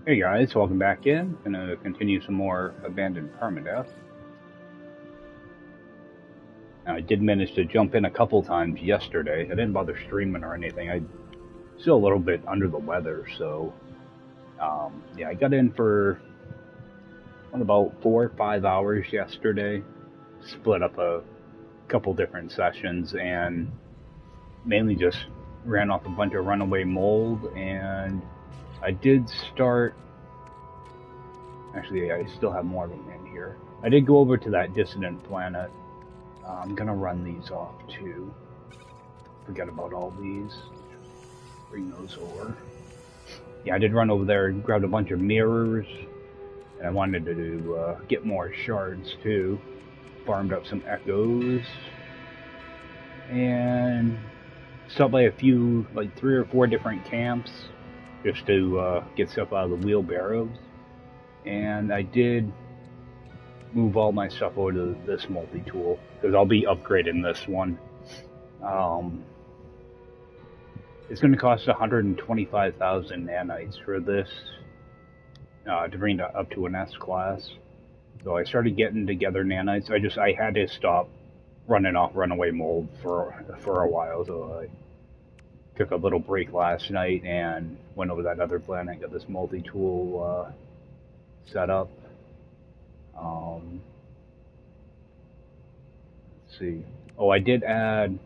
Hey guys, welcome back in. Gonna continue some more abandoned permadeath. Now, I did manage to jump in a couple times yesterday. I didn't bother streaming or anything. I'm still a little bit under the weather, so yeah, I got in for about 4 or 5 hours yesterday. Split up a couple different sessions and mainly just ran off a bunch of runaway mold. And I did start. Actually, I still have more of them in here. I did go over to that dissident planet. I'm gonna run these off too. Forget about all these. Bring those over. Yeah, I did run over there and grabbed a bunch of mirrors, and I wanted to get more shards too. Farmed up some echoes, and stopped by a few, like 3 or 4 different camps, just to get stuff out of the wheelbarrows. And I did move all my stuff over to this multi-tool because I'll be upgrading this one. It's going to cost 125,000 nanites for this to bring it up to an S class. So I started getting together nanites. I had to stop running off runaway mold for a while. So I took a little break last night and went over that other planet. Got this multi-tool set up. Let's see. Oh, I did add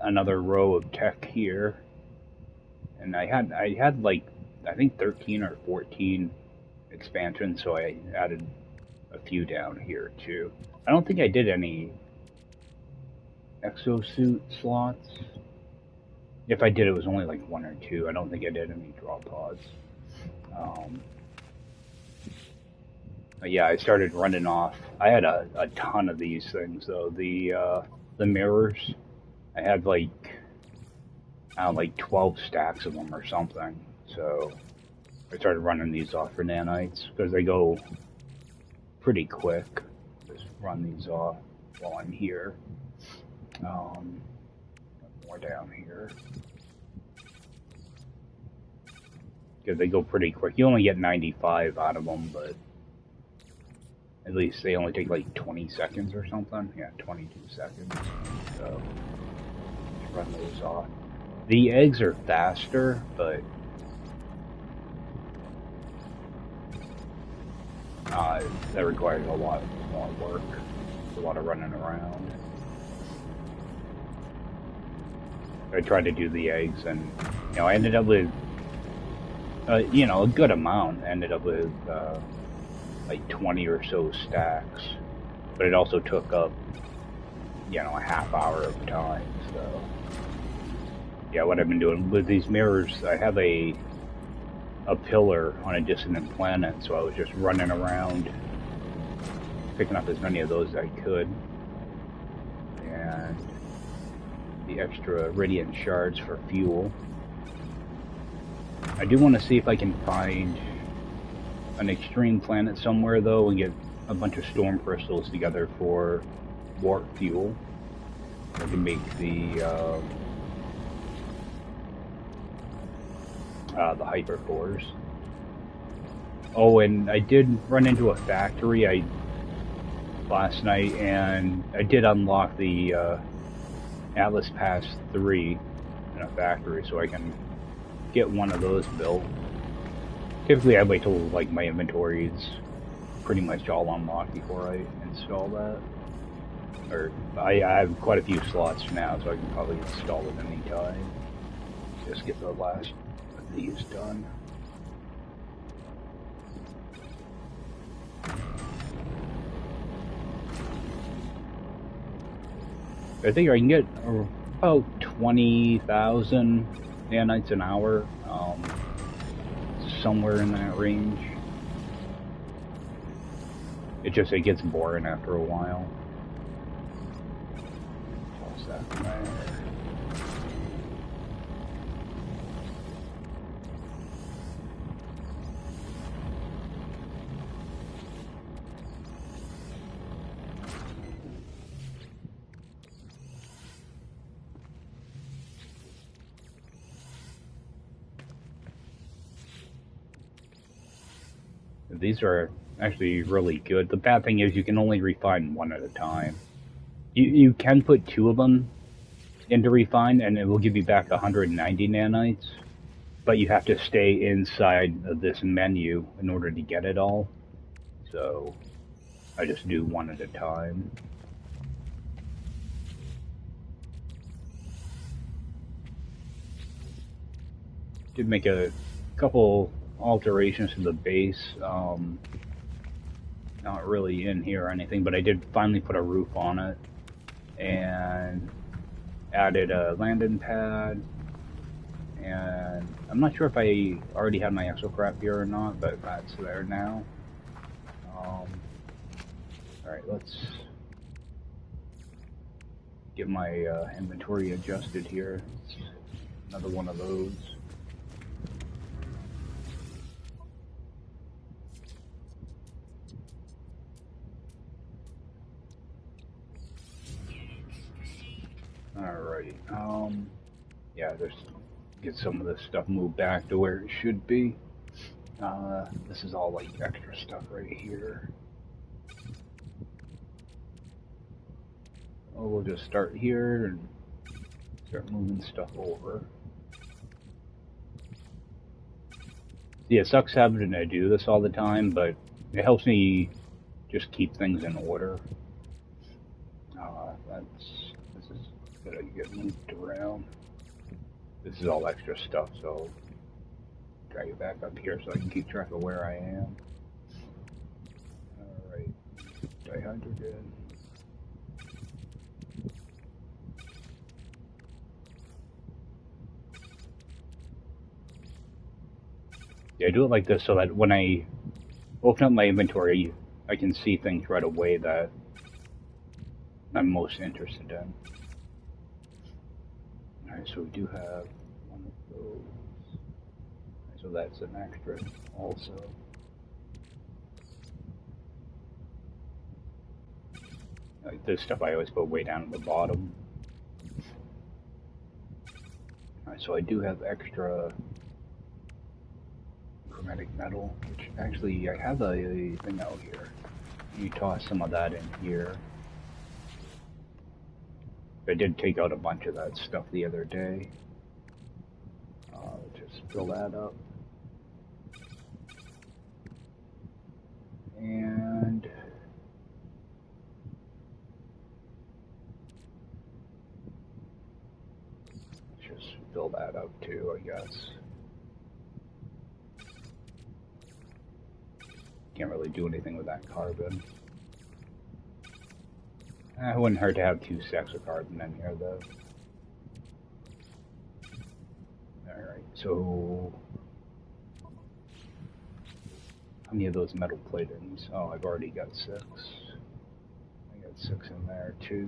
another row of tech here, and I had like I think 13 or 14 expansions, so I added a few down here too. I don't think I did any exosuit slots. If I did, it was only like 1 or 2. I don't think I did any drop pods. But yeah, I started running off. I had a ton of these things though. The mirrors, I had like 12 stacks of them or something. So I started running these off for nanites because they go pretty quick. Just run these off while I'm here. More down here. Because they go pretty quick. You only get 95 out of them, but at least they only take like 20 seconds or something. Yeah, 22 seconds. So just run those off. The eggs are faster, but that requires a lot more work. A lot of running around. I tried to do the eggs, and I ended up with a good amount. Ended up with like 20 or so stacks, but it also took up a half hour of time. So yeah, what I've been doing with these mirrors, I have a pillar on a dissonant planet, so I was just running around picking up as many of those as I could, and the extra radiant shards for fuel. I do want to see if I can find an extreme planet somewhere though and get a bunch of storm crystals together for warp fuel. I can make the hypercores. Oh, and I did run into a factory last night, and I did unlock the Atlas Pass 3 in a factory, so I can get one of those built. Typically, I wait till like my inventory is pretty much all unlocked before I install that. Or I have quite a few slots now, so I can probably install it any time. Just get the last of these done. I think I can get about 20,000 nanites an hour, somewhere in that range. It gets boring after a while. Toss that in there. These are actually really good. The bad thing is you can only refine one at a time. You can put 2 of them into refine, and it will give you back 190 nanites, but you have to stay inside of this menu in order to get it all. So I just do one at a time. Did make a couple alterations to the base. Not really in here or anything, but I did finally put a roof on it and added a landing pad. And I'm not sure if I already had my exocraft here or not, but that's there now. Alright, let's get my inventory adjusted here. It's another one of those. Alright, yeah, just get some of this stuff moved back to where it should be. This is all like extra stuff right here. Oh, we'll just start here and start moving stuff over. Yeah, it sucks having to do this all the time, but it helps me just keep things in order. This is gonna get moved around. This is all extra stuff, so drag it back up here so I can keep track of where I am. Alright, dihydrogen. Yeah, I do it like this so that when I open up my inventory, I can see things right away that I'm most interested in. Alright, so we do have one of those. So that's an extra also. Like this stuff I always put way down at the bottom. Alright, so I do have extra chromatic metal, which actually I have a thing out here. You toss some of that in here. I did take out a bunch of that stuff the other day. Just fill that up. And just fill that up too, I guess. Can't really do anything with that carbon. It wouldn't hurt to have 2 stacks of carbon in here, though. Alright, so how many of those metal platings? Oh, I've already got 6. I got 6 in there, too.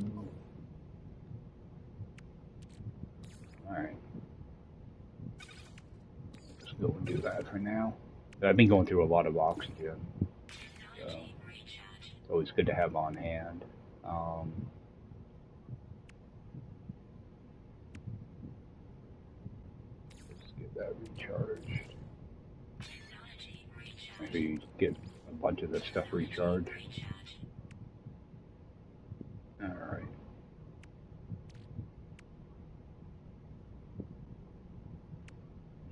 Alright. Just go and do that for now. I've been going through a lot of oxygen, so it's always good to have on hand. Let's get that recharged. Maybe get a bunch of this stuff recharged. Alright.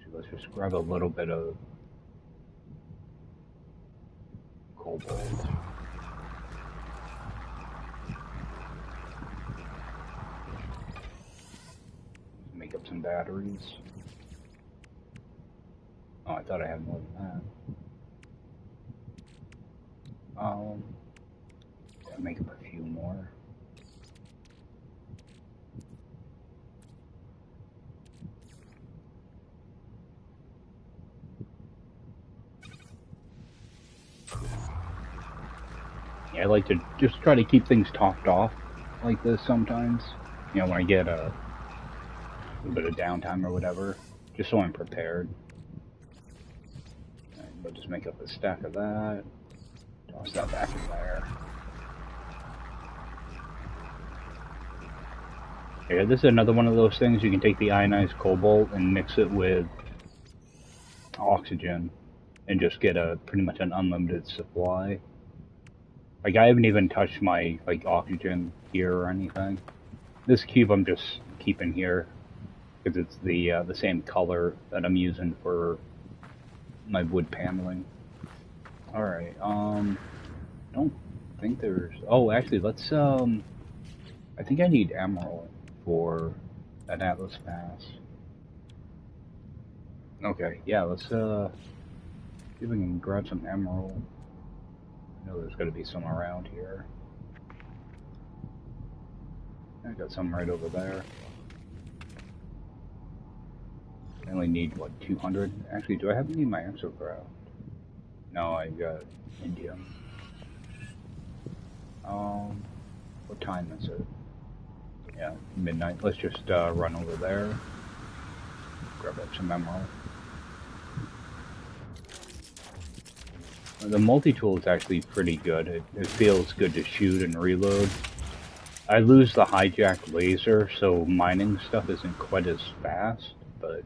So let's just grab a little bit of cobalt. Make up some batteries. Oh, I thought I had more than that. Yeah, make up a few more. Yeah, I like to just try to keep things topped off like this sometimes. You know, when I get a little bit of downtime or whatever, just so I'm prepared. And we'll just make up a stack of that. Toss that back in there. Yeah, this is another one of those things. You can take the ionized cobalt and mix it with oxygen and just get a pretty much an unlimited supply. Like, I haven't even touched my like oxygen here or anything. This cube I'm just keeping here because it's the same color that I'm using for my wood paneling. All right. I don't think there's. Oh, actually, let's. I think I need emerald for an Atlas Pass. Okay. Yeah. Let's see if we can grab some emerald. I know there's got to be some around here. I got some right over there. I only need, what, 200? Actually, do I have any in my Exocraft? No, I got indium. What time is it? Yeah, midnight. Let's just run over there. Grab up some emerald. The multi-tool is actually pretty good. It feels good to shoot and reload. I lose the hijack laser, so mining stuff isn't quite as fast, but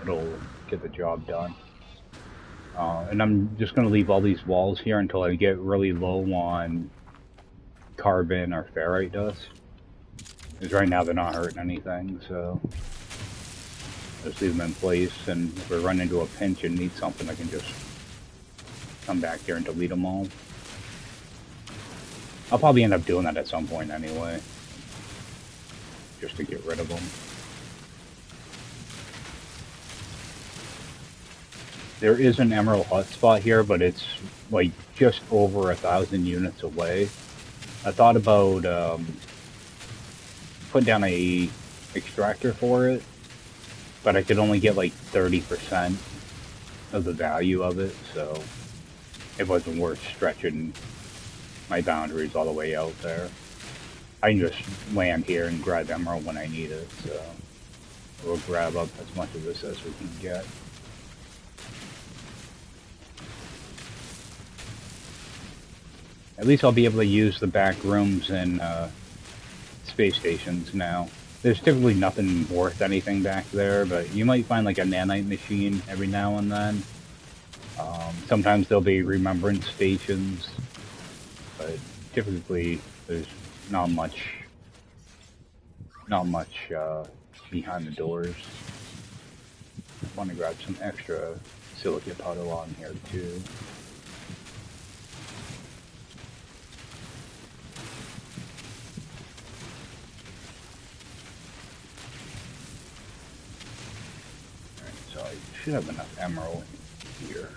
it'll get the job done. And I'm just going to leave all these walls here until I get really low on carbon or ferrite dust. Because right now they're not hurting anything, so just leave them in place, and if we run into a pinch and need something, I can just come back here and delete them all. I'll probably end up doing that at some point anyway, just to get rid of them. There is an emerald hotspot here, but it's like just over 1,000 units away. I thought about putting down a extractor for it, but I could only get like 30% of the value of it, so it wasn't worth stretching my boundaries all the way out there. I can just land here and grab emerald when I need it, so we'll grab up as much of this as we can get. At least I'll be able to use the back rooms and space stations now. There's typically nothing worth anything back there, but you might find like a nanite machine every now and then. Sometimes there'll be remembrance stations, but typically there's not much behind the doors. I want to grab some extra silicate powder on here too. Alright, so I should have enough emerald here.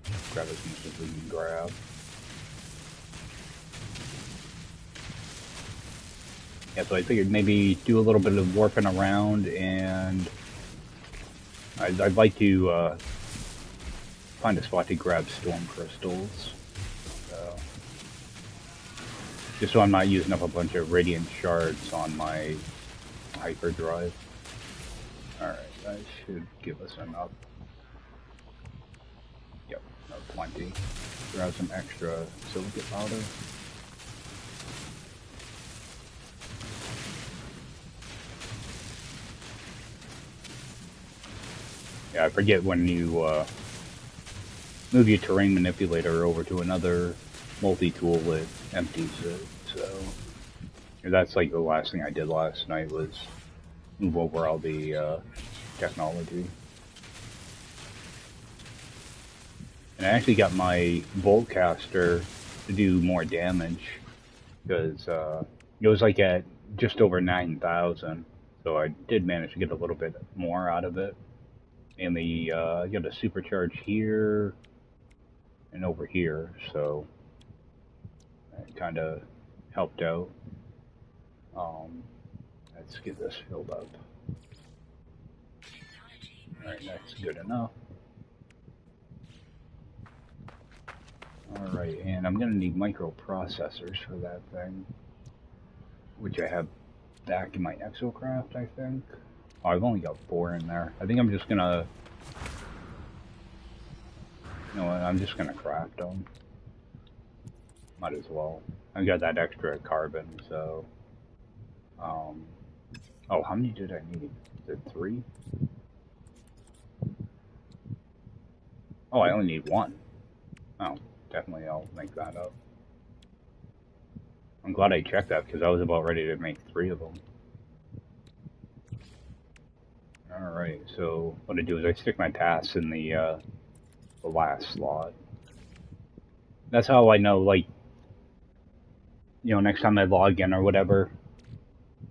Let's grab as much as we can grab. Yeah, so I figured maybe do a little bit of warping around, and I'd like to find a spot to grab storm crystals. So, just so I'm not using up a bunch of radiant shards on my hyperdrive. Alright, that should give us enough. Yep, plenty. Grab some extra silicate powder. Yeah, I forget when you move your terrain manipulator over to another multi-tool, it empties it. So that's like the last thing I did last night was move over all the technology. And I actually got my Boltcaster to do more damage because it was like at just over 9,000. So I did manage to get a little bit more out of it. And the got a supercharge here and over here, so that kind of helped out. Let's get this filled up. Alright, that's good enough. Alright, and I'm going to need microprocessors for that thing, which I have back in my Exocraft, I think. Oh, I've only got 4 in there. I think I'm just going to... You know what, I'm just going to craft them. Might as well. I got that extra carbon, so... oh, how many did I need? Is it 3? Oh, I only need one. Oh, definitely I'll make that up. I'm glad I checked that because I was about ready to make 3 of them. Alright, so what I do is I stick my tasks in the last slot. That's how I know, like, you know, next time I log in or whatever,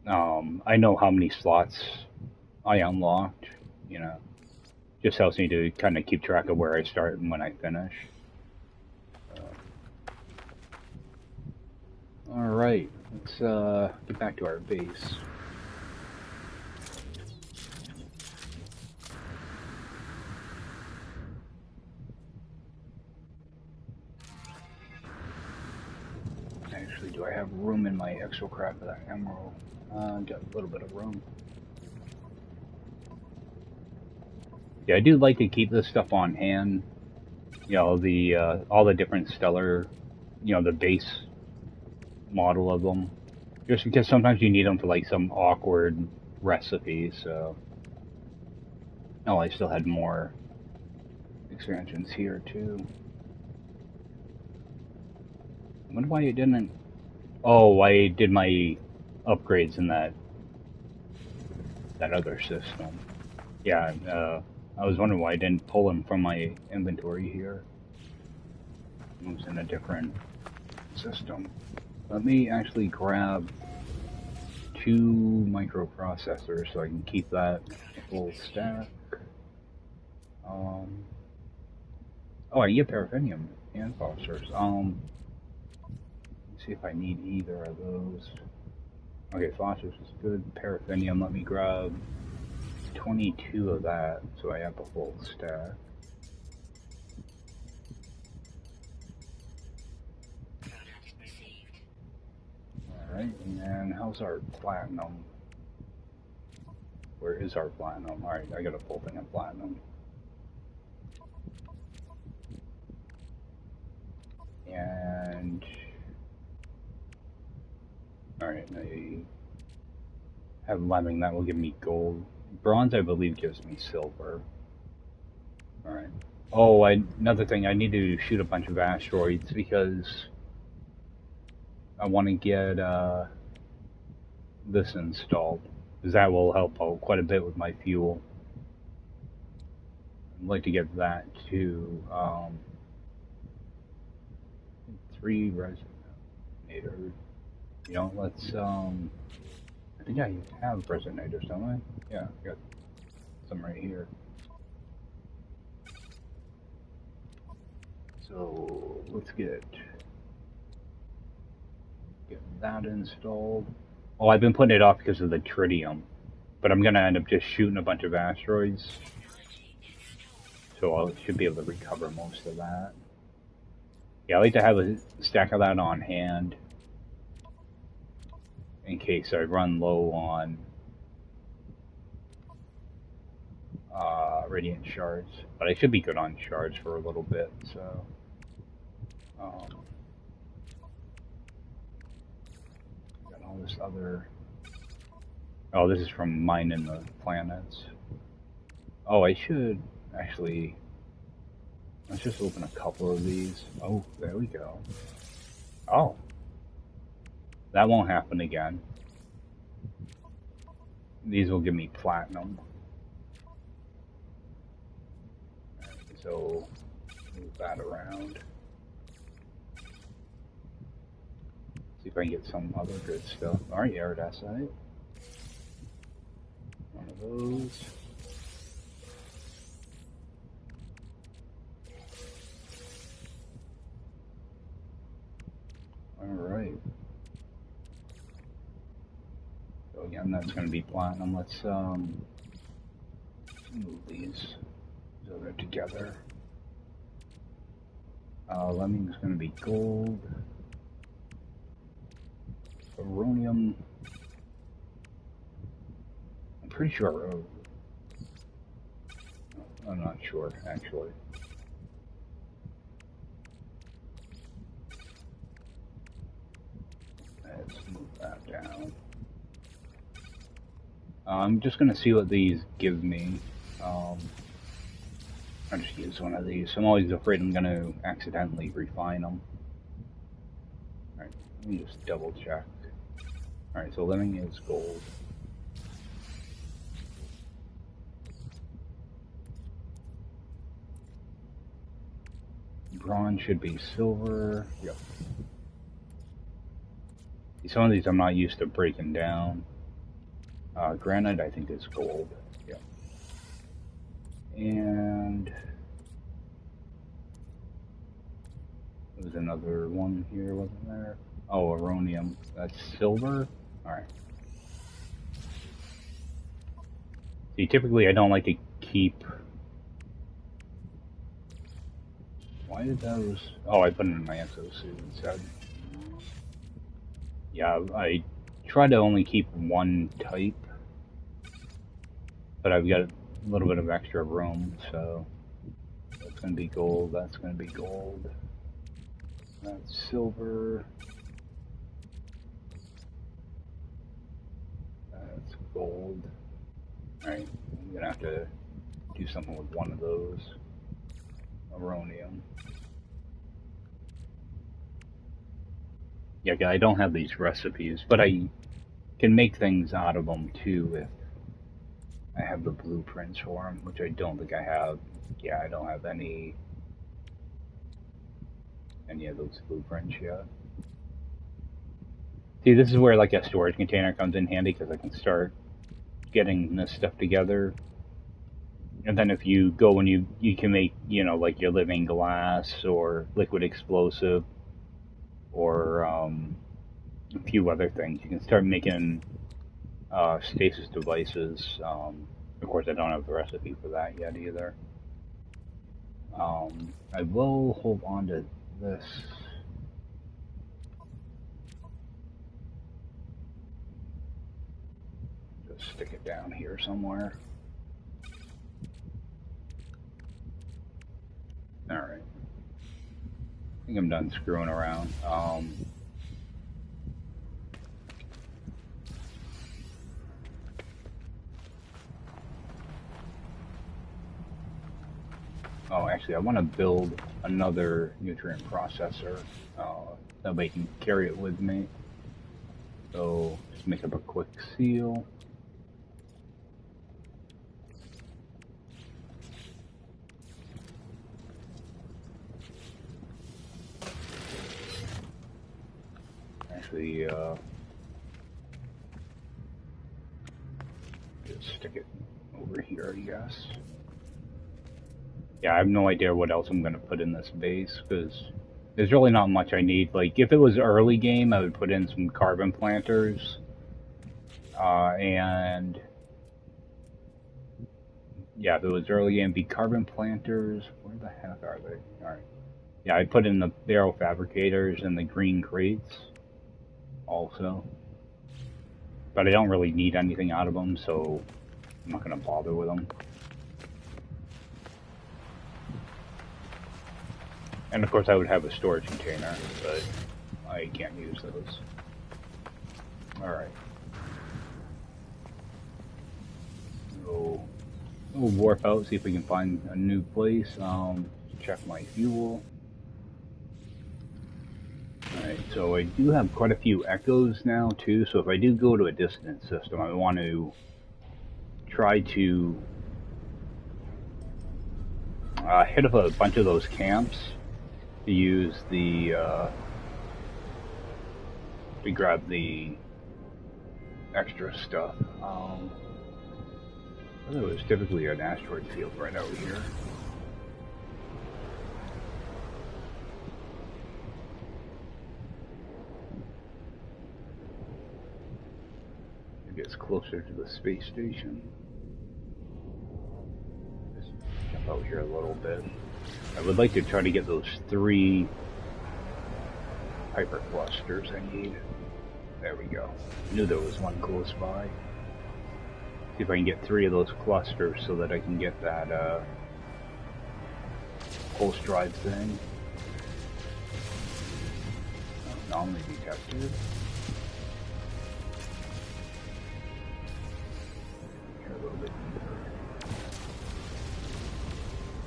I know how many slots I unlocked, you know. Just helps me to kind of keep track of where I start and when I finish. Alright, let's get back to our base. Actually, do I have room in my Exocraft for that emerald? Got a little bit of room. Yeah, I do like to keep this stuff on hand. You know, the all the different stellar, you know, the base model of them. Just because sometimes you need them for like some awkward recipes, so. Oh, I still had more expansions here too. I wonder why it didn't. Oh, I did my upgrades in that other system. Yeah, I was wondering why I didn't pull them from my inventory here. It was in a different system. Let me actually grab 2 microprocessors so I can keep that full stack. Oh, I get paraffinium and phosphorus. Let's see if I need either of those. Okay, phosphorus is good. Paraffinium, let me grab 22 of that so I have a full stack. Alright, and how's our platinum? Where is our platinum? Alright, I got a full thing of platinum. And alright, I have lemming, that will give me gold. Bronze, I believe, gives me silver. Alright. Oh, another thing, I need to shoot a bunch of asteroids because I want to get this installed. Because that will help out quite a bit with my fuel. I'd like to get that too. 3 resonators. You know, let's, I think I have resonators, don't I? Yeah, I got some right here. So, let's get that installed. Oh, I've been putting it off because of the tritium. But I'm gonna end up just shooting a bunch of asteroids. So I should be able to recover most of that. Yeah, I like to have a stack of that on hand. In case I run low on radiant shards. But I should be good on shards for a little bit, so. Got all this other. Oh, this is from mining the planets. Oh, I should actually. Let's just open a couple of these. Oh, there we go. Oh. That won't happen again. These will give me platinum. So, move that around. See if I can get some other good stuff. Alright, iridescite. One of those. Alright. So again, that's going to be platinum. Let's move these so they're together. Lemming's going to be gold. Uranium. I'm pretty sure. I'm not sure, actually. Let's move that down. I'm just going to see what these give me. I'll just use one of these. I'm always afraid I'm going to accidentally refine them. Alright, let me just double check. Alright, so living is gold. Bronze should be silver. Yep. Some of these I'm not used to breaking down. Granite, I think, is gold. Yep. And there's another one here, wasn't there? Oh, aronium. That's silver? Alright. See, typically I don't like to keep... Why did those... Oh, I put it in my exosuit instead. Yeah, I try to only keep one type. But I've got a little bit of extra room, so... That's going to be gold, that's going to be gold. That's silver. That's gold. Alright, I'm going to have to do something with one of those. Aronium. Yeah, I don't have these recipes, but I can make things out of them too if I have the blueprints for them, which I don't think I have. Yeah, I don't have any of those blueprints yet. See, this is where like a storage container comes in handy because I can start getting this stuff together. And then if you go and you can make, you know, like your living glass or liquid explosive or a few other things. You can start making stasis devices. Of course, I don't have the recipe for that yet either. I will hold on to this. Just stick it down here somewhere. Alright. I think I'm done screwing around. Oh, actually, I want to build another nutrient processor. That way I can carry it with me. So, just make up a quick seal. Actually, just stick it over here, I guess. Yeah, I have no idea what else I'm going to put in this base, because there's really not much I need. Like, if it was early game, I would put in some carbon planters. And... yeah, if it was early game, be carbon planters. Where the heck are they? Alright. Yeah, I'd put in the barrel fabricators and the green crates. Also. But I don't really need anything out of them, so I'm not going to bother with them. And of course I would have a storage container, but I can't use those. Alright. So, we'll warp out, see if we can find a new place. Check my fuel. Alright, so I do have quite a few echoes now too, so if I do go to a distant system, I want to try to hit up a bunch of those camps to use the to grab the extra stuff. There was typically an asteroid field right over here. Maybe it's closer to the space station. Just jump out here a little bit. I would like to try to get those 3 hyper clusters I need. There we go. I knew there was one close by. See if I can get 3 of those clusters so that I can get that pulse drive thing. Anomaly detected. Here a little bit deeper.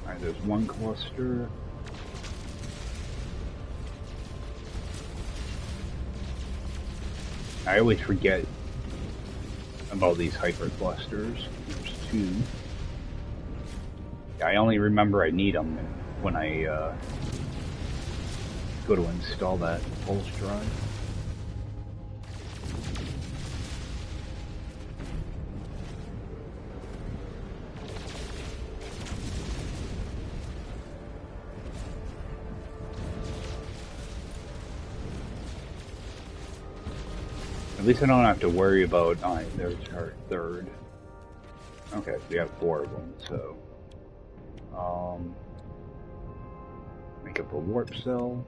Alright, There's one cluster. I always forget about these hyperclusters. There's two. I only remember I need them when I go to install that pulse drive. At least I don't have to worry about, there's our third. Okay, we have 4 of them, so. Make up a warp cell.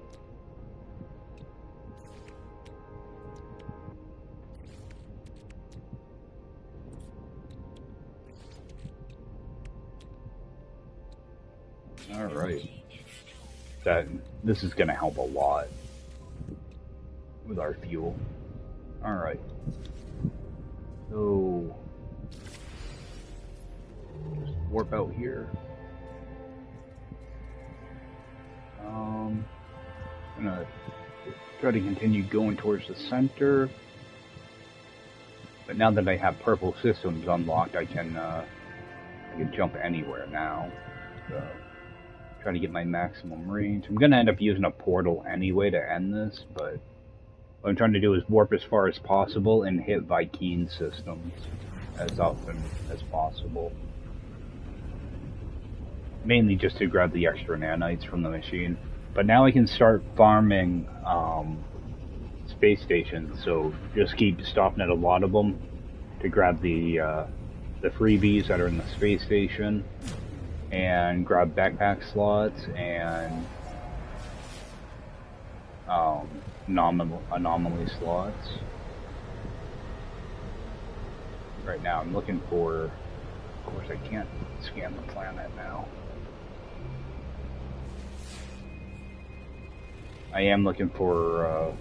Alright. This is gonna help a lot with our fuel. Alright. So just warp out here. I'm gonna try to continue going towards the center. But now that I have purple systems unlocked, I can jump anywhere now. So trying to get my maximum range. I'm gonna end up using a portal anyway to end this, but what I'm trying to do is warp as far as possible and hit Viking systems as often as possible. Mainly just to grab the extra nanites from the machine. But now I can start farming space stations, so just keep stopping at a lot of them to grab the freebies that are in the space station, and grab backpack slots and anomaly slots. Right now I'm looking for, of course I can't scan the planet now. I am looking for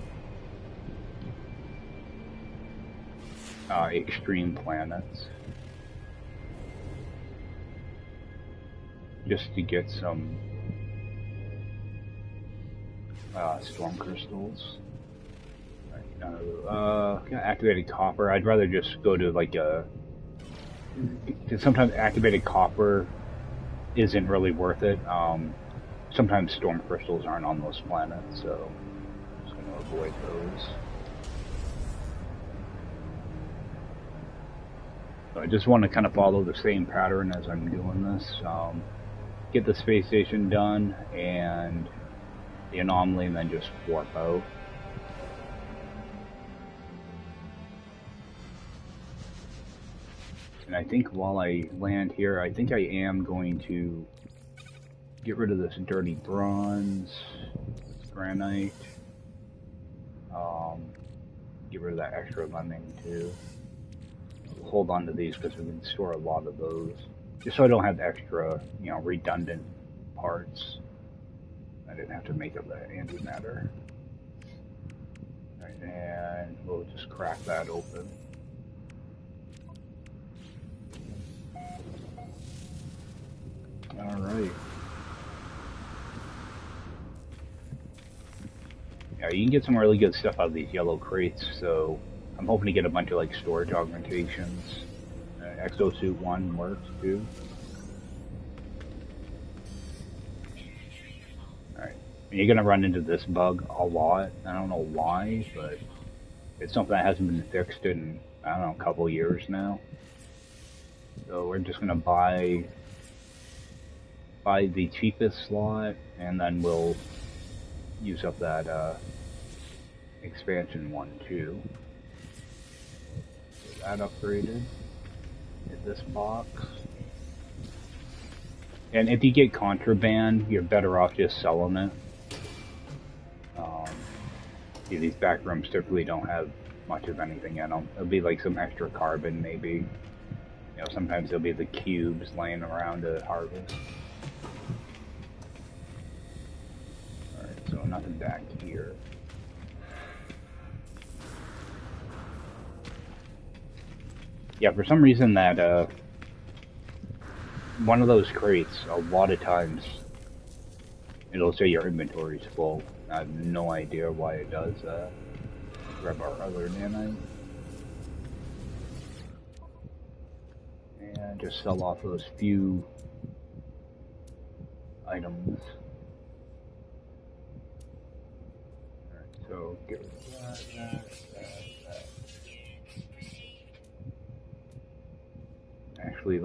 extreme planets, just to get some storm crystals. Activated copper. I'd rather just go to like because sometimes activated copper isn't really worth it. Sometimes storm crystals aren't on those planets, so I'm just going to avoid those. So I just want to kind of follow the same pattern as I'm doing this. Get the space station done and the anomaly, and then just warp out. And I think while I land here, I think I am going to get rid of this dirty bronze, granite, get rid of that extra lemming too. Hold on to these because we can store a lot of those. Just so I don't have extra, redundant parts. I didn't have to make up that antimatter. Right, and we'll just crack that open. Alright. Yeah, you can get some really good stuff out of these yellow crates, so I'm hoping to get a bunch of like storage augmentations. Exosuit 1 works too. Alright. You're gonna run into this bug a lot. I don't know why, but it's something that hasn't been fixed in, I don't know, a couple years now. So we're just gonna buy the cheapest slot, and then we'll use up that expansion one too. Get that upgraded. Get this box. And if you get contraband, you're better off just selling it. These back rooms typically don't have much of anything in them. It'll be like some extra carbon maybe. Sometimes there'll be the cubes laying around to harvest. Alright, so nothing back here. Yeah, for some reason that one of those crates, a lot of times, it'll say your inventory's full. I have no idea why it does that. Grab our other nanite. And just sell off those few items. Alright, so get rid of that. Actually,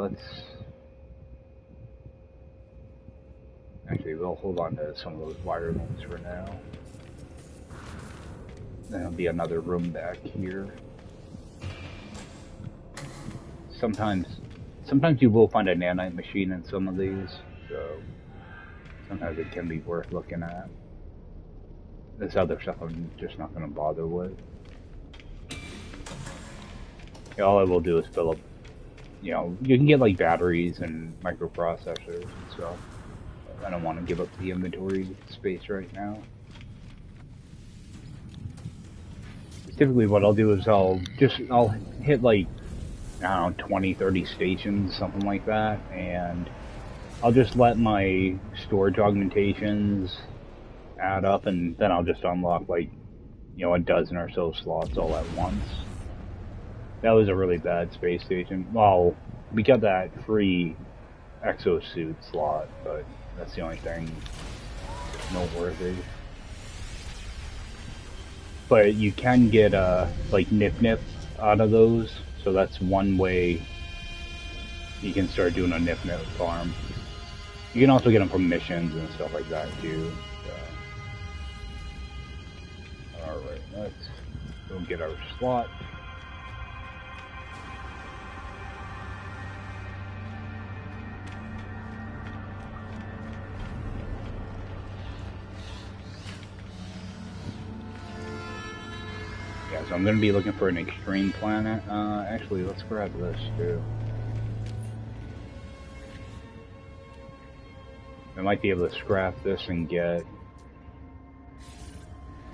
we'll hold on to some of those wire looms for now. There'll be another room back here. Sometimes you will find a nanite machine in some of these, so sometimes it can be worth looking at. This other stuff I'm just not going to bother with. Yeah, all I will do is fill up, you know, you can get like batteries and microprocessors and stuff. I don't want to give up the inventory space right now. Typically what I'll do is I'll hit like, I don't know, 20, 30 stations, something like that, and I'll just let my storage augmentations add up, and then I'll just unlock like, you know, a dozen or so slots all at once. That was a really bad space station. Well, we got that free Exosuit slot, but that's the only thing noteworthy. But you can get like nip out of those, so that's one way you can start doing a nip farm. You can also get them from missions and stuff like that too. So. Alright, let's go get our slot. Yeah, so I'm going to be looking for an extreme planet. Actually, let's grab this too. I might be able to scrap this and get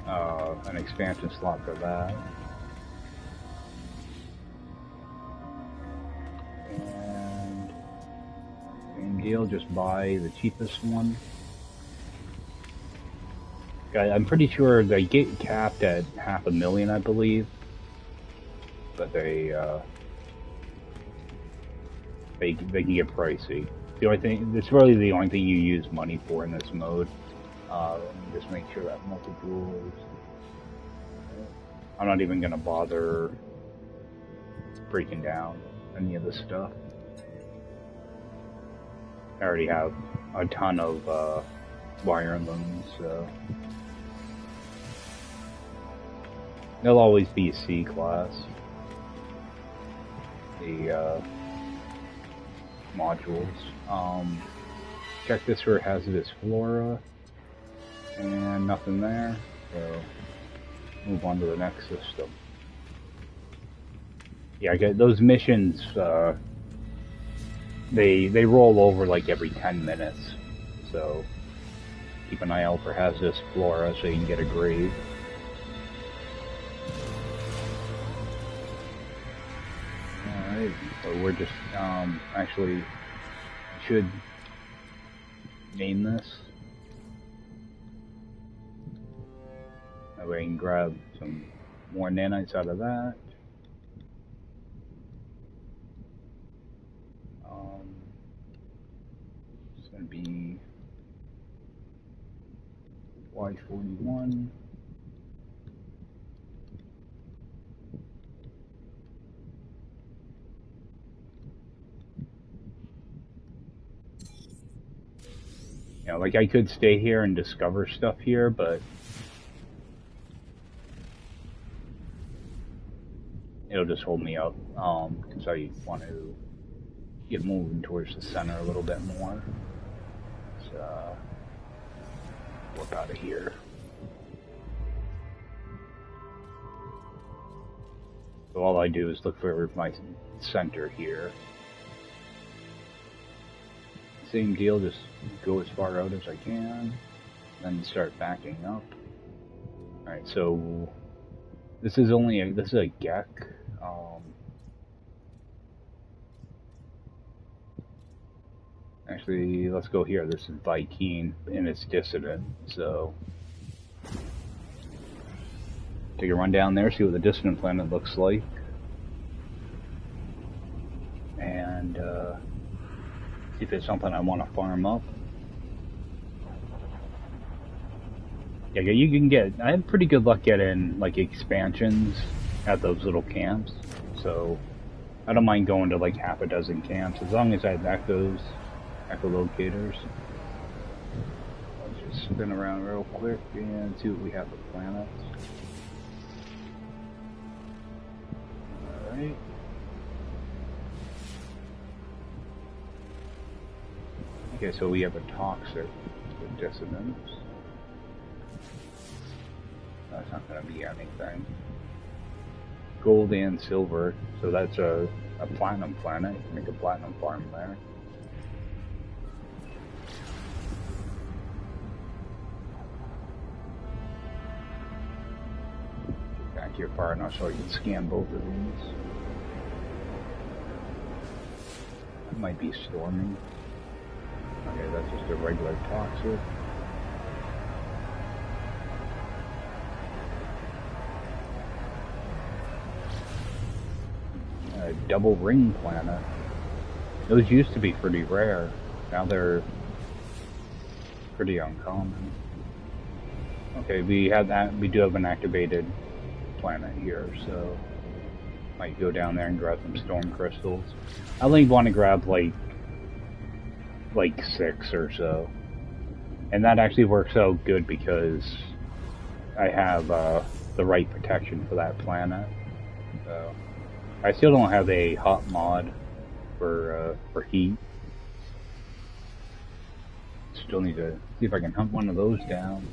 an expansion slot for that. And same deal, just buy the cheapest one. I'm pretty sure they get capped at 500,000, I believe. But they can get pricey. The only thing, it's really the only thing you use money for in this mode. Let me just make sure that Multitools. I'm not even gonna bother breaking down any of this stuff. I already have a ton of wire looms, so they'll always be C class. The modules. Check this for hazardous flora, and nothing there. So move on to the next system. Yeah, I get those missions. They roll over like every 10 minutes, so keep an eye out for hazardous flora so you can get a grave. Alright, so we're just actually should name this. That way I can grab some more nanites out of that. It's going to be Y41. You know, like I could stay here and discover stuff here, but it'll just hold me up, because I want to get moving towards the center a little bit more. So, work out of here. So all I do is look for my center here. Same deal, just go as far out as I can, then start backing up. Alright, so this is a Gek. Actually, let's go here. This is Vikine, and it's dissident, so take a run down there, see what the dissident planet looks like, and see if it's something I want to farm up. Yeah, you can get. I have pretty good luck getting like expansions at those little camps, so I don't mind going to like half a dozen camps as long as I have echolocators. Let's just spin around real quick and see what we have for planets. Alright. Okay, so we have a toxic with dissonance. That's not going to be anything. Gold and silver, so that's a platinum planet. You can make a platinum farm there. Get back here far enough so I can scan both of these. That might be storming. Okay, that's just a regular toxic. A double ring planet. Those used to be pretty rare. Now they're pretty uncommon. Okay, we do have an activated planet here, so might go down there and grab some storm crystals. I only want to grab like 6 or so, and that actually works out good because I have the right protection for that planet. So I still don't have a hot mod for heat. Still need to see if I can hunt one of those down.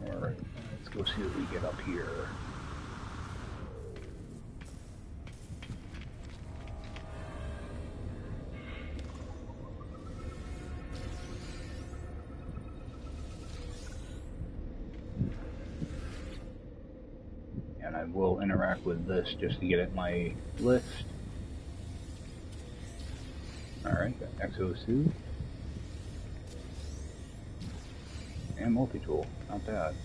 Alright, let's go see what we get up here. And I will interact with this just to get at my list. Alright, got Exosuit. And Multitool, not bad.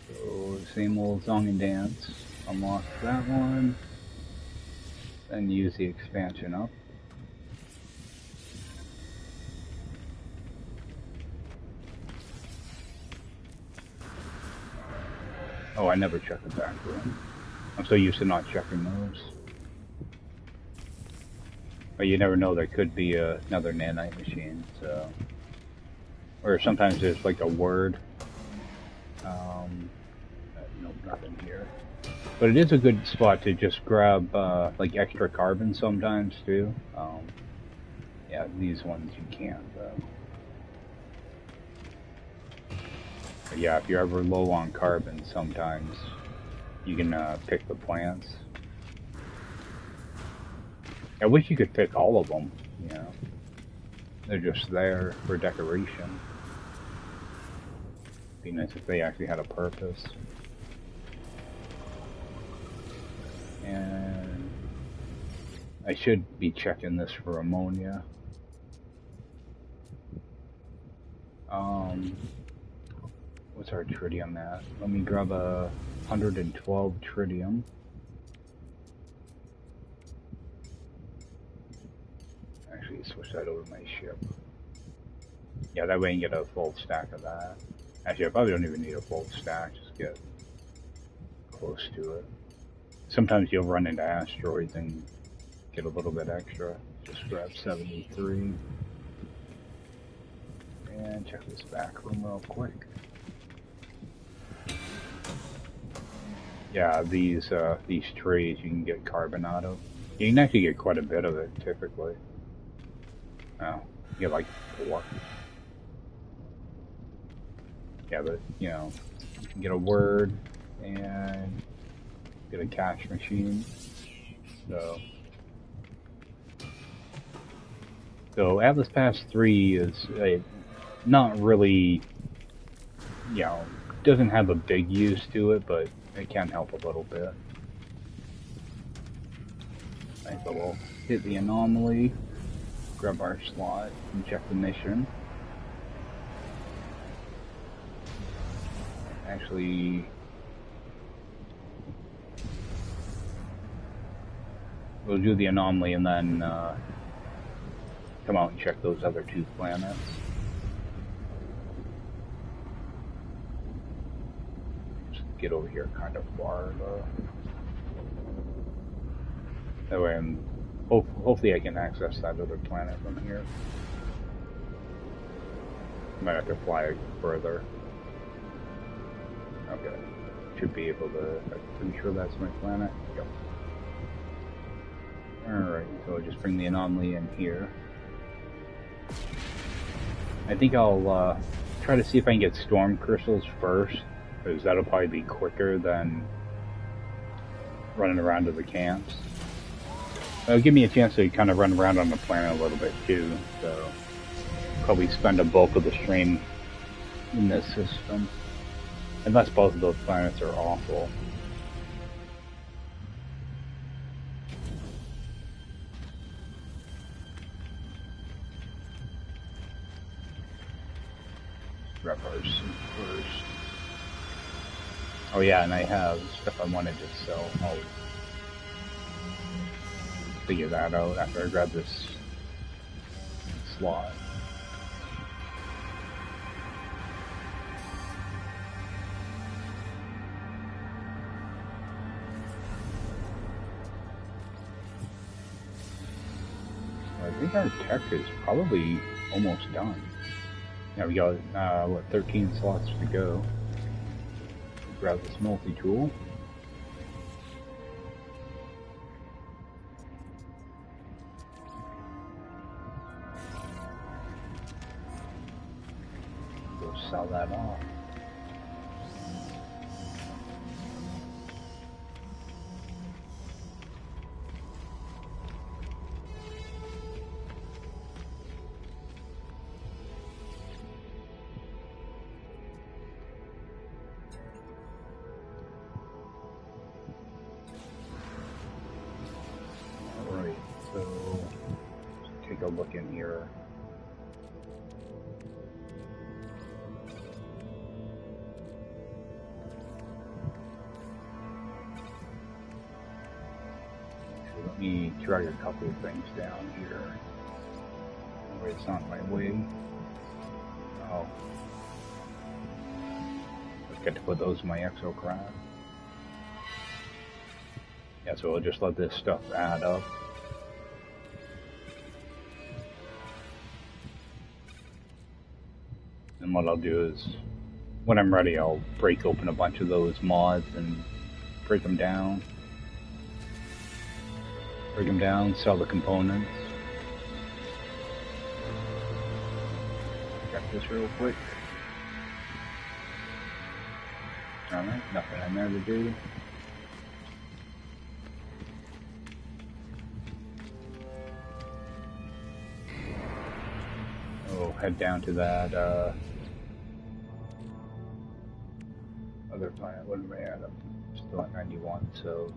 So, same old song and dance. Unlock that one. Then use the expansion up. Oh, I never check the back room. I'm so used to not checking those. But you never know, there could be another nanite machine, so... Or sometimes there's like a word. Nope, nothing here. But it is a good spot to just grab like extra carbon sometimes too. Yeah, these ones you can't though. Yeah, if you're ever low on carbon, sometimes you can pick the plants. I wish you could pick all of them, you know. They're just there for decoration. Be nice if they actually had a purpose. And I should be checking this for ammonia. What's our tritium at? Let me grab a 112 tritium. Actually, switch that over to my ship. Yeah, that way I can get a full stack of that. Actually, I probably don't even need a full stack, just get close to it. Sometimes you'll run into asteroids and get a little bit extra. Just grab 73. And check this back room real quick. Yeah, these trays you can get carbon out of. You can actually get quite a bit of it, typically. Oh, you get like 4. Yeah, but, you know, you can get a word and get a cash machine. So Atlas Pass 3 is not really you know, doesn't have a big use to it, but it can help a little bit. Right, so we'll hit the anomaly, grab our slot, and check the mission. Actually, we'll do the anomaly and then come out and check those other 2 planets. Just get over here kind of far, though. That way hopefully I can access that other planet from here. Might have to fly further. Okay. Should be able to, I'm pretty sure that's my planet. Yep. Alright, so I'll just bring the anomaly in here. I think I'll try to see if I can get storm crystals first, because that'll probably be quicker than running around to the camps. It'll give me a chance to kind of run around on the planet a little bit too, so probably spend a bulk of the stream in this system. Unless both of those planets are awful. Grab our suit first. Oh yeah, and I have stuff I wanted to sell. I'll figure that out after I grab this slot. I think our tech is probably almost done. Yeah, we got, what, 13 slots to go. Grab this multi-tool. Go sell that off. Look in here. So let me drag a couple of things down here. That way it's not in my way. Oh. Let's get to put those in my exocraft. Yeah, so we'll just let this stuff add up. And what I'll do is, when I'm ready, I'll break open a bunch of those mods and break them down. Break them down, sell the components. Check this real quick. Alright, nothing in there to do. We'll head down to that, other planet. What am I at? I'm still at 91, so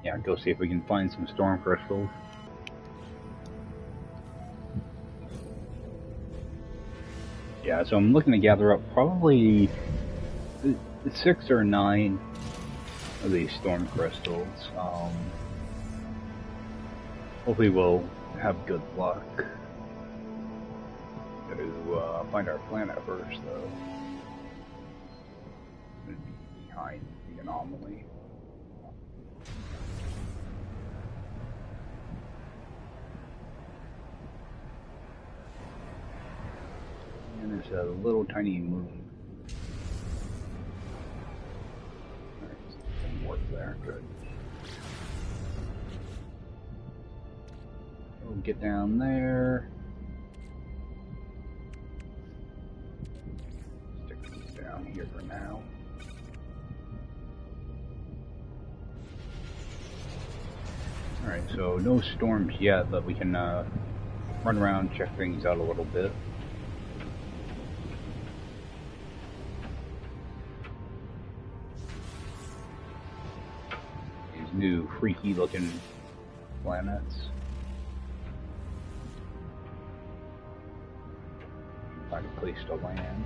yeah, go see if we can find some storm crystals. Yeah, so I'm looking to gather up probably 6 or 9 of these storm crystals. Hopefully we'll have good luck. To find our planet first, though. Behind the anomaly. And there's a little tiny moon. Alright, some work there, good. We'll get down there. Here for now. Alright, so no storms yet, but we can run around, check things out a little bit. These new freaky looking planets. Find a place to land.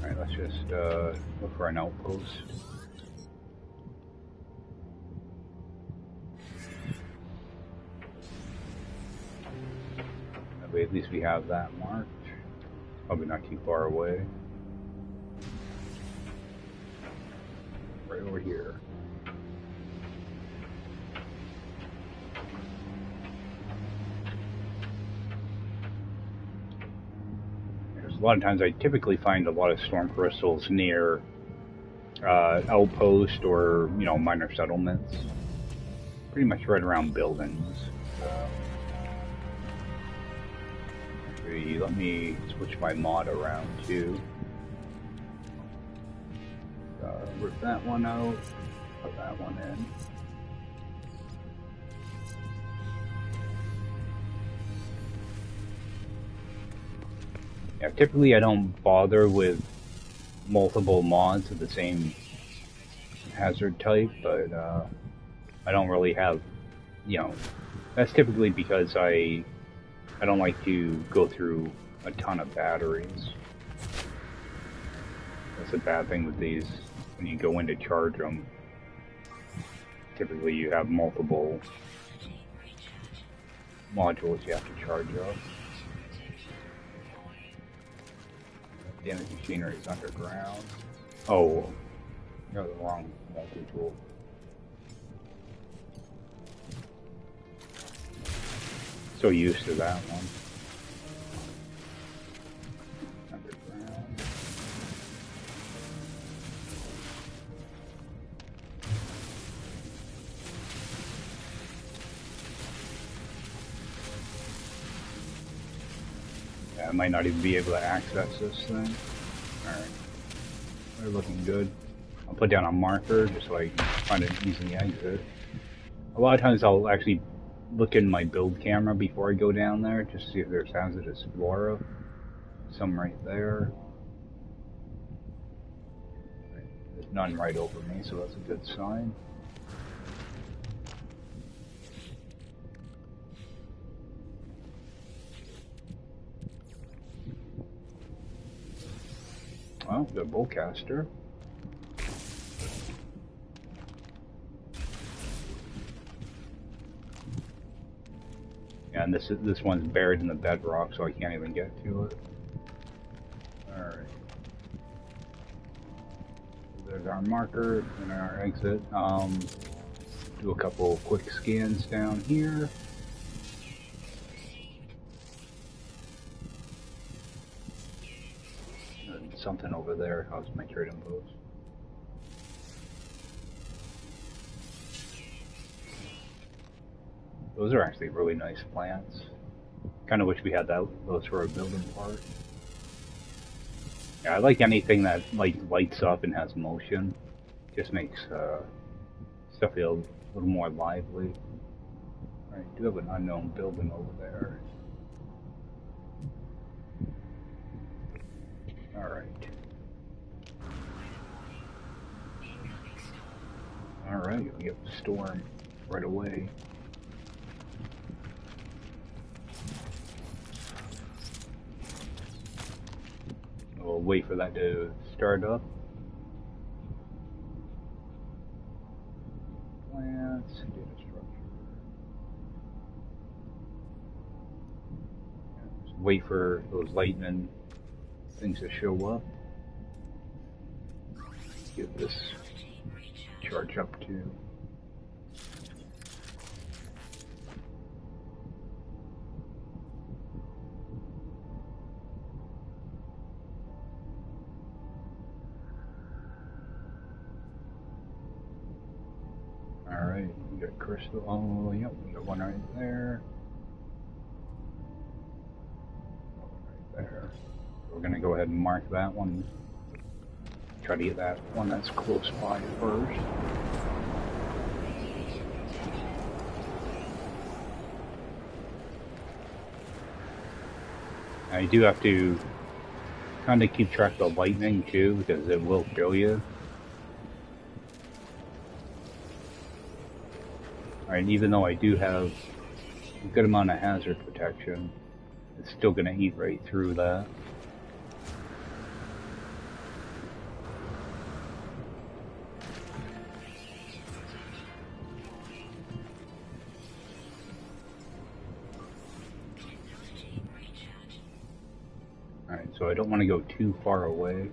Alright, let's just look for an outpost. That way at least we have that marked. Probably not too far away. Right over here. A lot of times I typically find a lot of storm crystals near outposts or, you know, minor settlements. Pretty much right around buildings. Actually, let me switch my mod around too. Rip that one out, put that one in. Yeah, typically I don't bother with multiple mods of the same hazard type, but I don't really have, you know, that's typically because I don't like to go through a ton of batteries. That's a bad thing with these. When you go in to charge them, typically you have multiple modules you have to charge up. The energy machinery is underground. Oh, you're the wrong multi-tool. So used to that one. Underground. Yeah, I might not even be able to access this thing. Alright. They're looking good. I'll put down a marker just so I can find an easy exit. A lot of times I'll actually look in my build camera before I go down there, just to see if there's hazardous flora. Some right there. There's none right over me, so that's a good sign. Well, the bowcaster. Yeah, and this one's buried in the bedrock, so I can't even get to it. Alright. There's our marker and our exit. Do a couple quick scans down here. And something over there. How's my trading post? Those are actually really nice plants. Kind of wish we had those for a building part. Yeah, I like anything that lights up and has motion. Just makes stuff feel a little more lively. Alright, do have an unknown building over there. Alright. Alright, we get the storm right away. We'll wait for that to start up. Plants, data structure. Just wait for those lightning things to show up. Get this charge up too. Alright, we got crystal. Oh, yep, we got one right there. One right there. We're gonna go ahead and mark that one. Try to get that one that's close by first. Now you do have to kind of keep track of lightning too, because it will kill you. Alright, even though I do have a good amount of hazard protection, it's still gonna eat right through that. Alright, so I don't want to go too far away.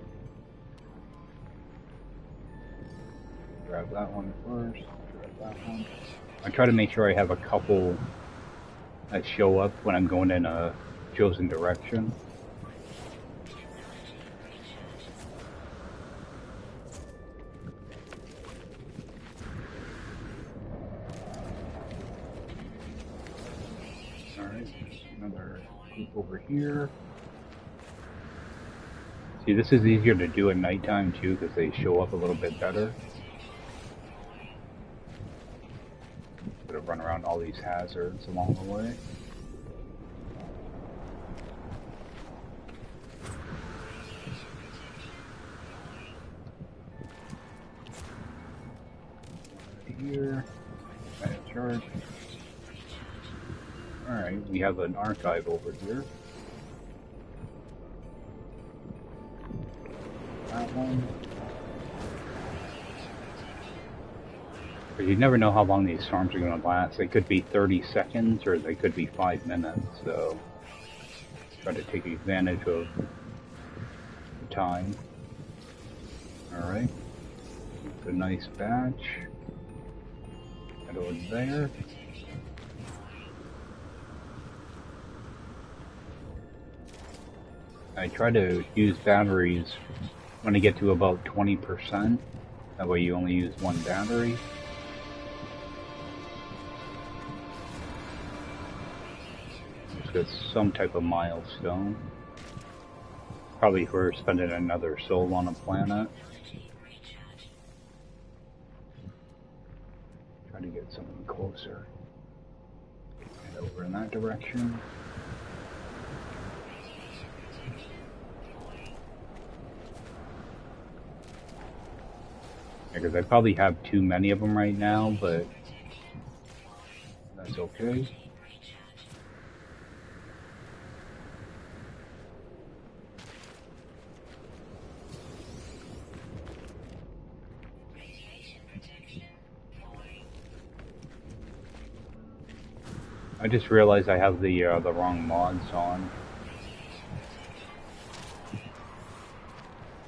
Grab that one first, grab that one. I try to make sure I have a couple that show up when I'm going in a chosen direction. Alright, another group over here. See, this is easier to do at nighttime too, because they show up a little bit better. Gotta run around all these hazards along the way. Here, charge. Alright, we have an archive over here. That one. But you never know how long these storms are going to last. They could be 30 seconds or they could be 5 minutes, so try to take advantage of the time. Alright, it's a nice batch. Head over there. I try to use batteries when I get to about 20%. That way you only use one battery. Just get some type of milestone. Probably for spending another soul on a planet. Try to get something closer. Head over in that direction. Because I probably have too many of them right now, but that's okay. I just realized I have the wrong mods on.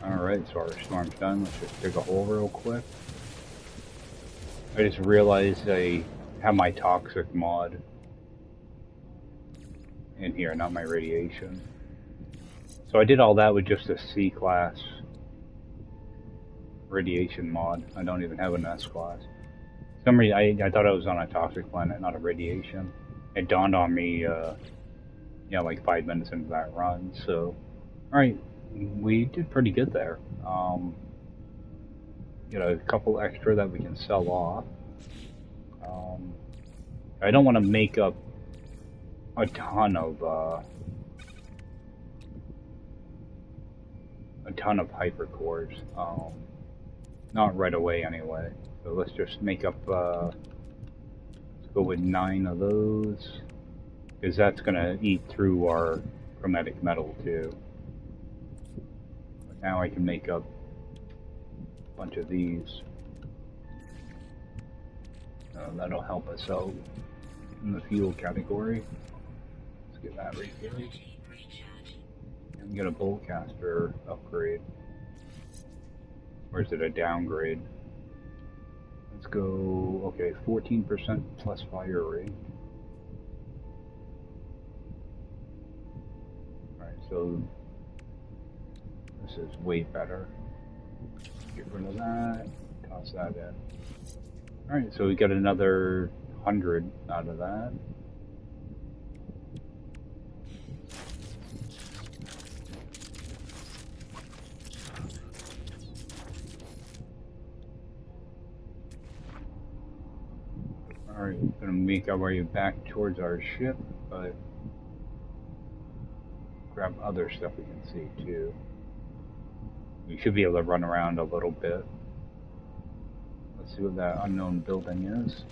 Alright, so our storm's done. Let's just dig a hole real quick. I just realized I have my toxic mod in here, not my radiation. So I did all that with just a C-class radiation mod. I don't even have an S-class. For some reason, I thought I was on a toxic planet, not a radiation. It dawned on me, like 5 minutes into that run, so... Alright. We did pretty good there. A couple extra that we can sell off. I don't want to make up a ton of hypercores. Not right away anyway. So let's just make up. Let's go with 9 of those, because that's gonna eat through our chromatic metal too. Now I can make up a bunch of these. That'll help us out in the fuel category. Let's get that right here. And get a boltcaster upgrade. Or is it a downgrade? Let's go, okay, 14% plus fire rate. Alright, so this is way better. Get rid of that, toss that in. Alright, so we got another 100 out of that. Alright, we're gonna make our way back towards our ship, but grab other stuff we can see too. We should be able to run around a little bit. Let's see what that unknown building is.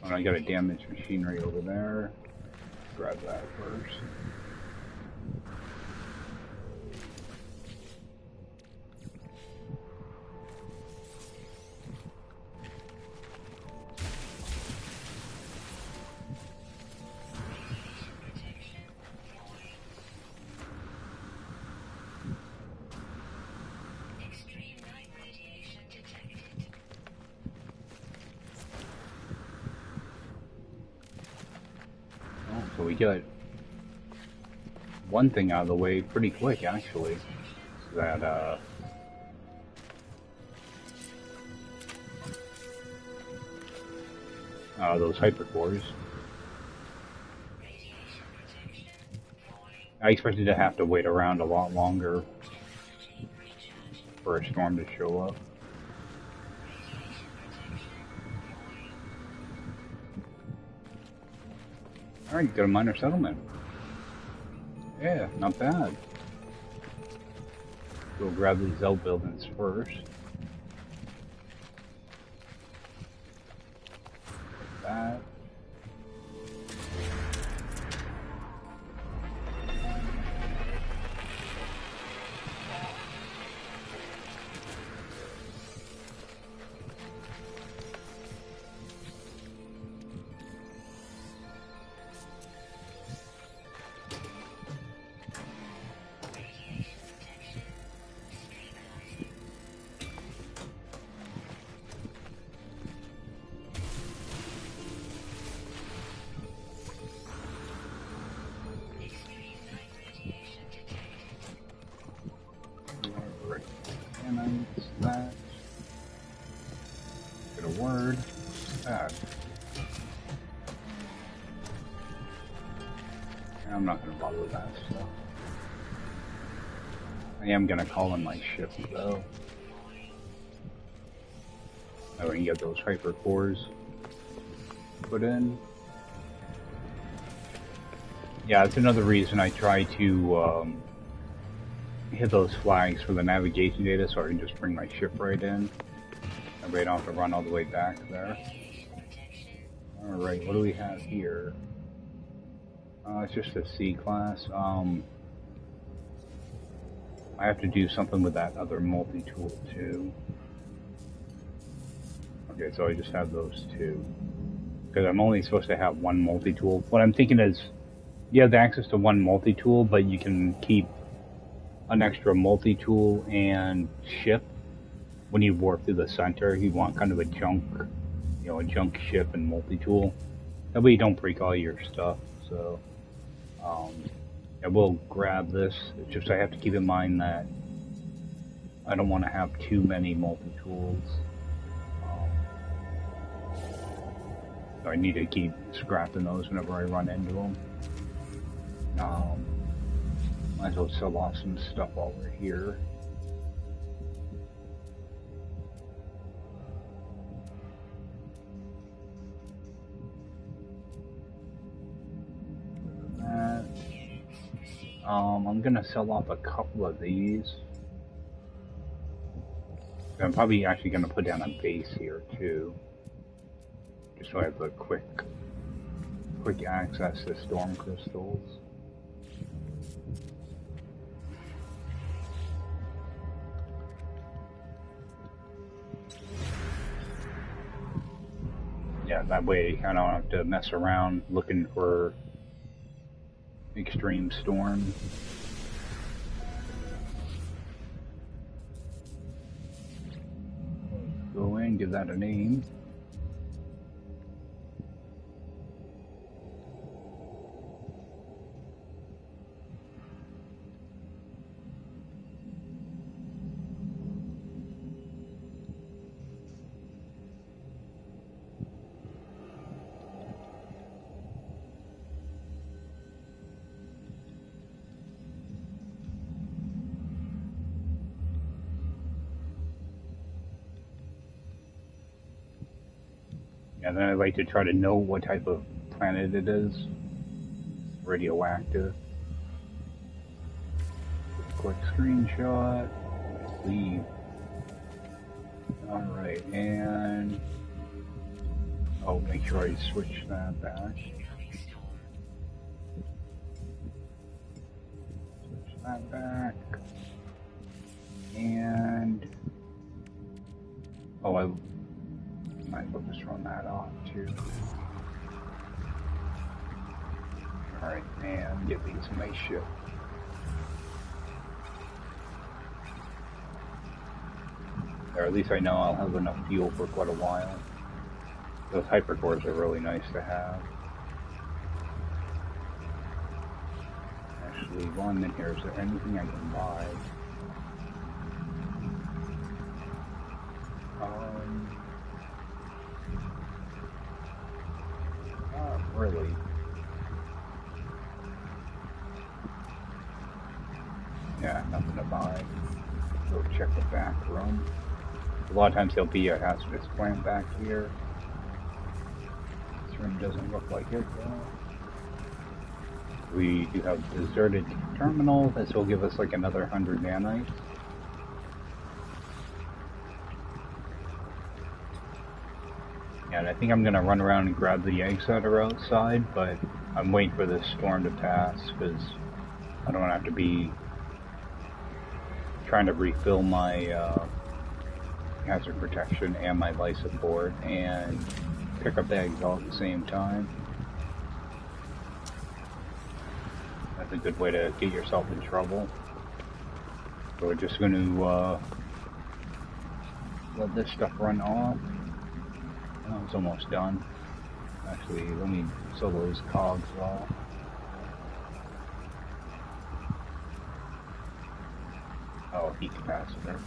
Oh, I got a damaged machinery over there. Grab that first. So we got one thing out of the way pretty quick, actually. That, those hypercores. I expected to have to wait around a lot longer for a storm to show up. Alright, got a minor settlement. Yeah, not bad. We'll grab these outbuildings first. Like that. That. Get a word. That. I'm not going to bother with that stuff. I am going to call in my ship though. Now we can get those hypercores put in. Yeah, that's another reason I try to hit those flags for the navigation data so I can just bring my ship right in. That way I don't have to run all the way back there. Alright, what do we have here? It's just a C class. I have to do something with that other multi-tool too. Okay, so I just have those two. Because I'm only supposed to have one multi-tool. What I'm thinking is, you have access to one multi-tool, but you can keep an extra multi-tool and ship when you warp through the center. You want kind of a junk, a junk ship and multi-tool. That way you don't break all your stuff. So, I will grab this. It's just I have to keep in mind that I don't want to have too many multi-tools. So I need to keep scrapping those whenever I run into them. Might as well sell off some stuff while we're here. That. I'm gonna sell off a couple of these. I'm probably actually gonna put down a base here too, just so I have a quick access to storm crystals. Yeah, that way I don't have to mess around looking for extreme storm. Go in, give that a name. And then I like to try to know what type of planet it is. Radioactive. Quick screenshot. Leave. Alright, and... oh, make sure I switch that back. Switch that back. And... oh, I might as well just run that off too. Alright, and get these in my ship. Or at least I know I'll have enough fuel for quite a while. Those hypercores are really nice to have. Actually, while I'm in here, is there anything I can buy? Not really. Yeah, nothing to buy. Go check the back room. A lot of times there'll be a hazardous plant back here. This room doesn't look like it though. We do have a deserted terminal. This will give us like another 100 nanites. And I think I'm going to run around and grab the eggs that are outside, but I'm waiting for this storm to pass because I don't have to be trying to refill my hazard protection and my life support and pick up eggs all at the same time. That's a good way to get yourself in trouble. So we're just going to let this stuff run off. Oh, it's almost done. Actually, let me sew those cogs off. Oh, heat capacitor.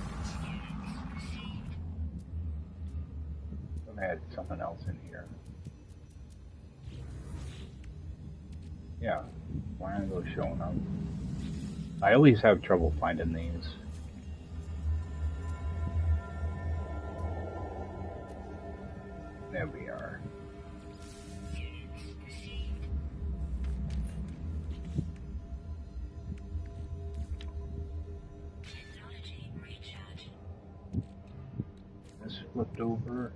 Let me add something else in here. Yeah, why aren't those showing up? I always have trouble finding these. There we are. This flipped over.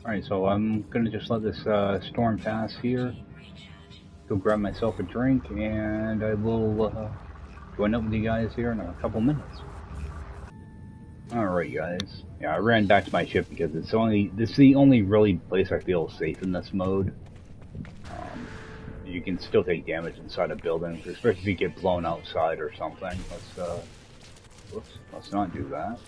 Alright, so I'm gonna just let this storm pass here. Go grab myself a drink, and I will join up with you guys here in a couple minutes. Alright guys, yeah, I ran back to my ship because this is the only really place I feel safe in this mode. You can still take damage inside a building, especially if you get blown outside or something. Let's not do that.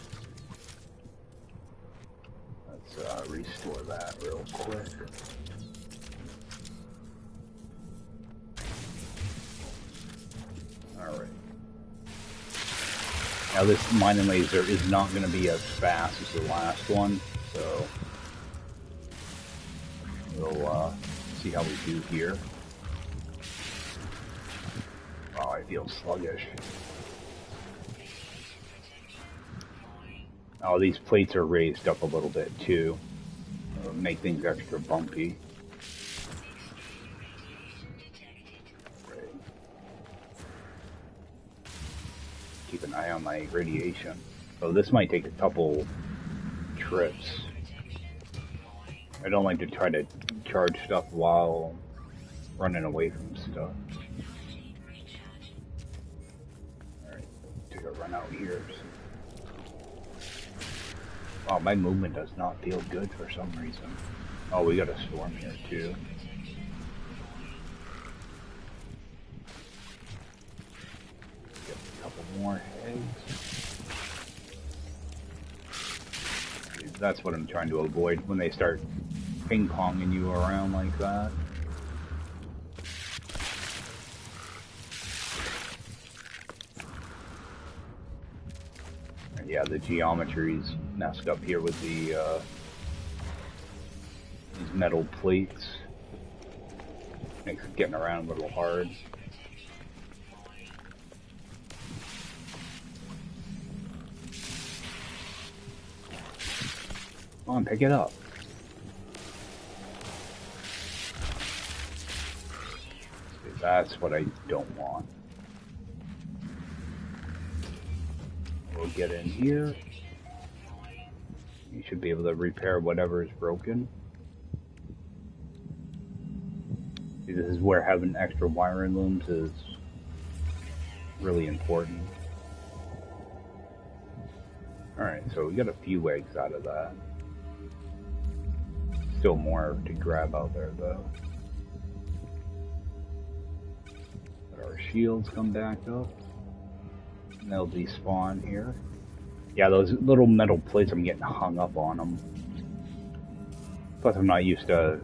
Let's restore that real quick. Alright. Now this mining laser is not going to be as fast as the last one, so we'll see how we do here. Oh, I feel sluggish. Oh, these plates are raised up a little bit too. It'll make things extra bumpy. Keep an eye on my radiation. So this might take a couple trips. I don't like to try to charge stuff while running away from stuff. Alright, take a run out here. Oh, my movement does not feel good for some reason. Oh, we got a storm here too. Get a couple more eggs. That's what I'm trying to avoid when they start ping-ponging you around like that. Yeah, the geometry's messed up here with the these metal plates. Makes getting around a little hard. Come on, pick it up. That's what I don't want. We'll get in here. You should be able to repair whatever is broken. See, this is where having extra wiring looms is really important. Alright, so we got a few eggs out of that. Still more to grab out there though. Let our shields come back up. And they'll despawn here. Yeah, those little metal plates, I'm getting hung up on them. Plus I'm not used to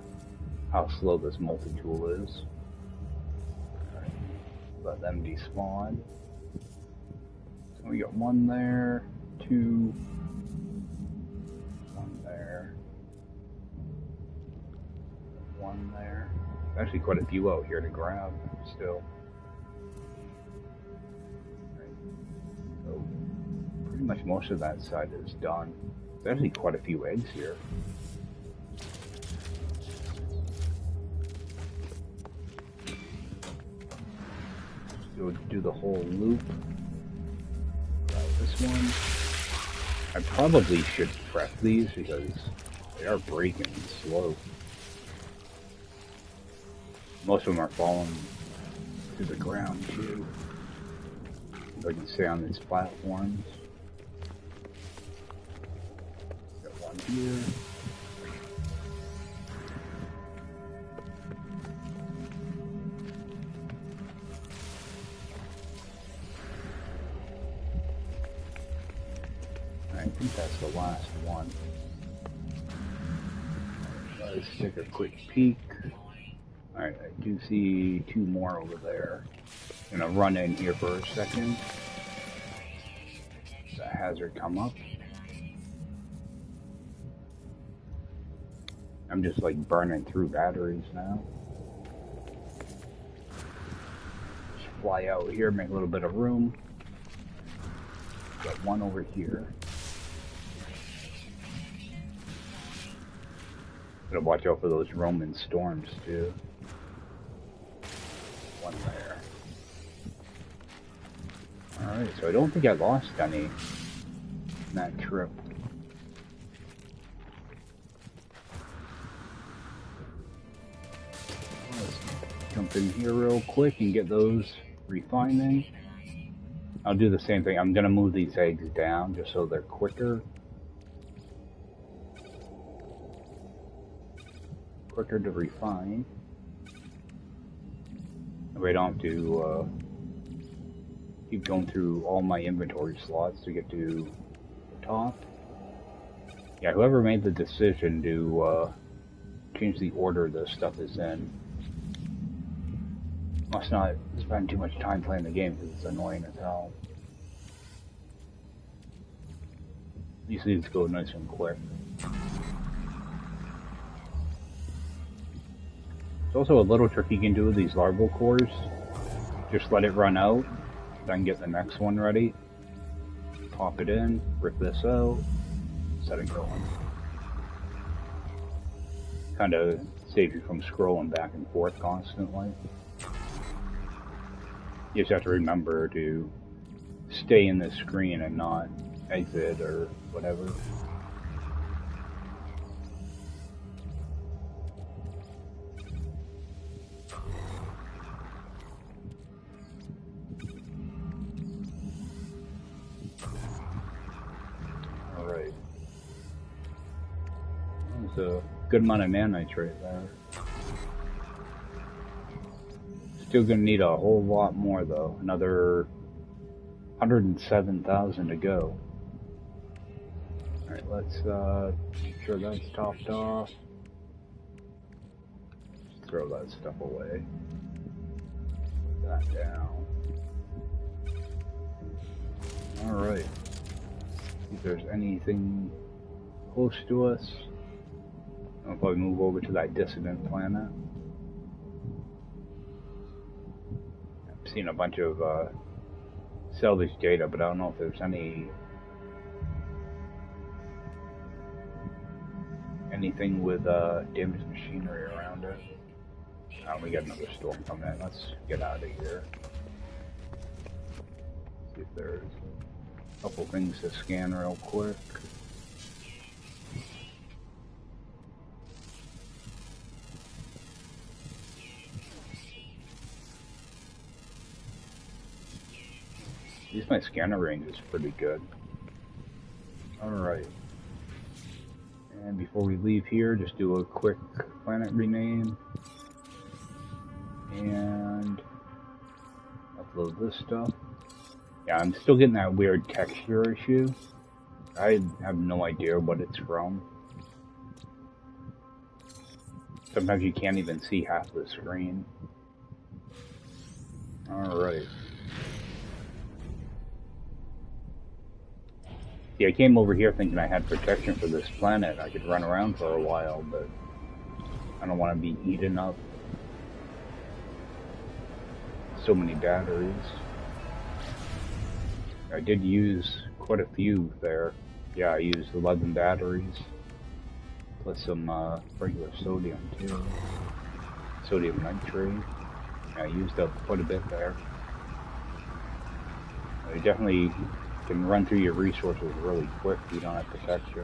how slow this multi-tool is. Right. Let them despawn. So we got one there, two, one there, one there. Actually quite a few out here to grab still. Right. So pretty much most of that side is done. There's actually quite a few eggs here. So do the whole loop. Grab this one. I probably should prep these because they are breaking slow. Most of them are falling to the ground too. If I can stay on these platforms. Got one here. I think that's the last one. Let's take a quick peek. Alright, I do see two more over there. I'm gonna run in here for a second. The hazard come up. I'm just like burning through batteries now. Just fly out here, make a little bit of room. Got one over here. Gotta watch out for those Roman storms too. One there. Alright, so I don't think I lost any in that trip. Let's jump in here real quick and get those refining. I'll do the same thing. I'm gonna move these eggs down just so they're quicker. Quicker to refine. We don't have to keep going through all my inventory slots to get to the top. Yeah, whoever made the decision to change the order this stuff is in must not spend too much time playing the game because it's annoying as hell. These things go nice and quick. There's also a little trick you can do with these larval cores. Just let it run out, then get the next one ready. Pop it in, rip this out, set it going. Kind of saves you from scrolling back and forth constantly. You just have to remember to stay in the screen and not exit or whatever. Alright. There's a good amount of nanites right there. Still gonna need a whole lot more though. Another 107,000 to go. Alright, let's make sure that's topped off. Just throw that stuff away. Put that down. Alright. See if there's anything close to us. I'll probably move over to that dissident planet. I've seen a bunch of salvage data, but I don't know if there's anything with damaged machinery around it. Oh, we got another storm coming in. Let's get out of here. See if there's a couple things to scan real quick. At least my scanner range is pretty good. Alright. And before we leave here, just do a quick planet rename. And upload this stuff. Yeah, I'm still getting that weird texture issue. I have no idea what it's from. Sometimes you can't even see half the screen. Alright. Yeah, I came over here thinking I had protection for this planet. I could run around for a while, but I don't want to be eaten up. So many batteries. I did use quite a few there. Yeah, I used 11 batteries. Plus some regular sodium too. Sodium nitrate. I used up quite a bit there. You definitely can run through your resources really quick if you don't have protection.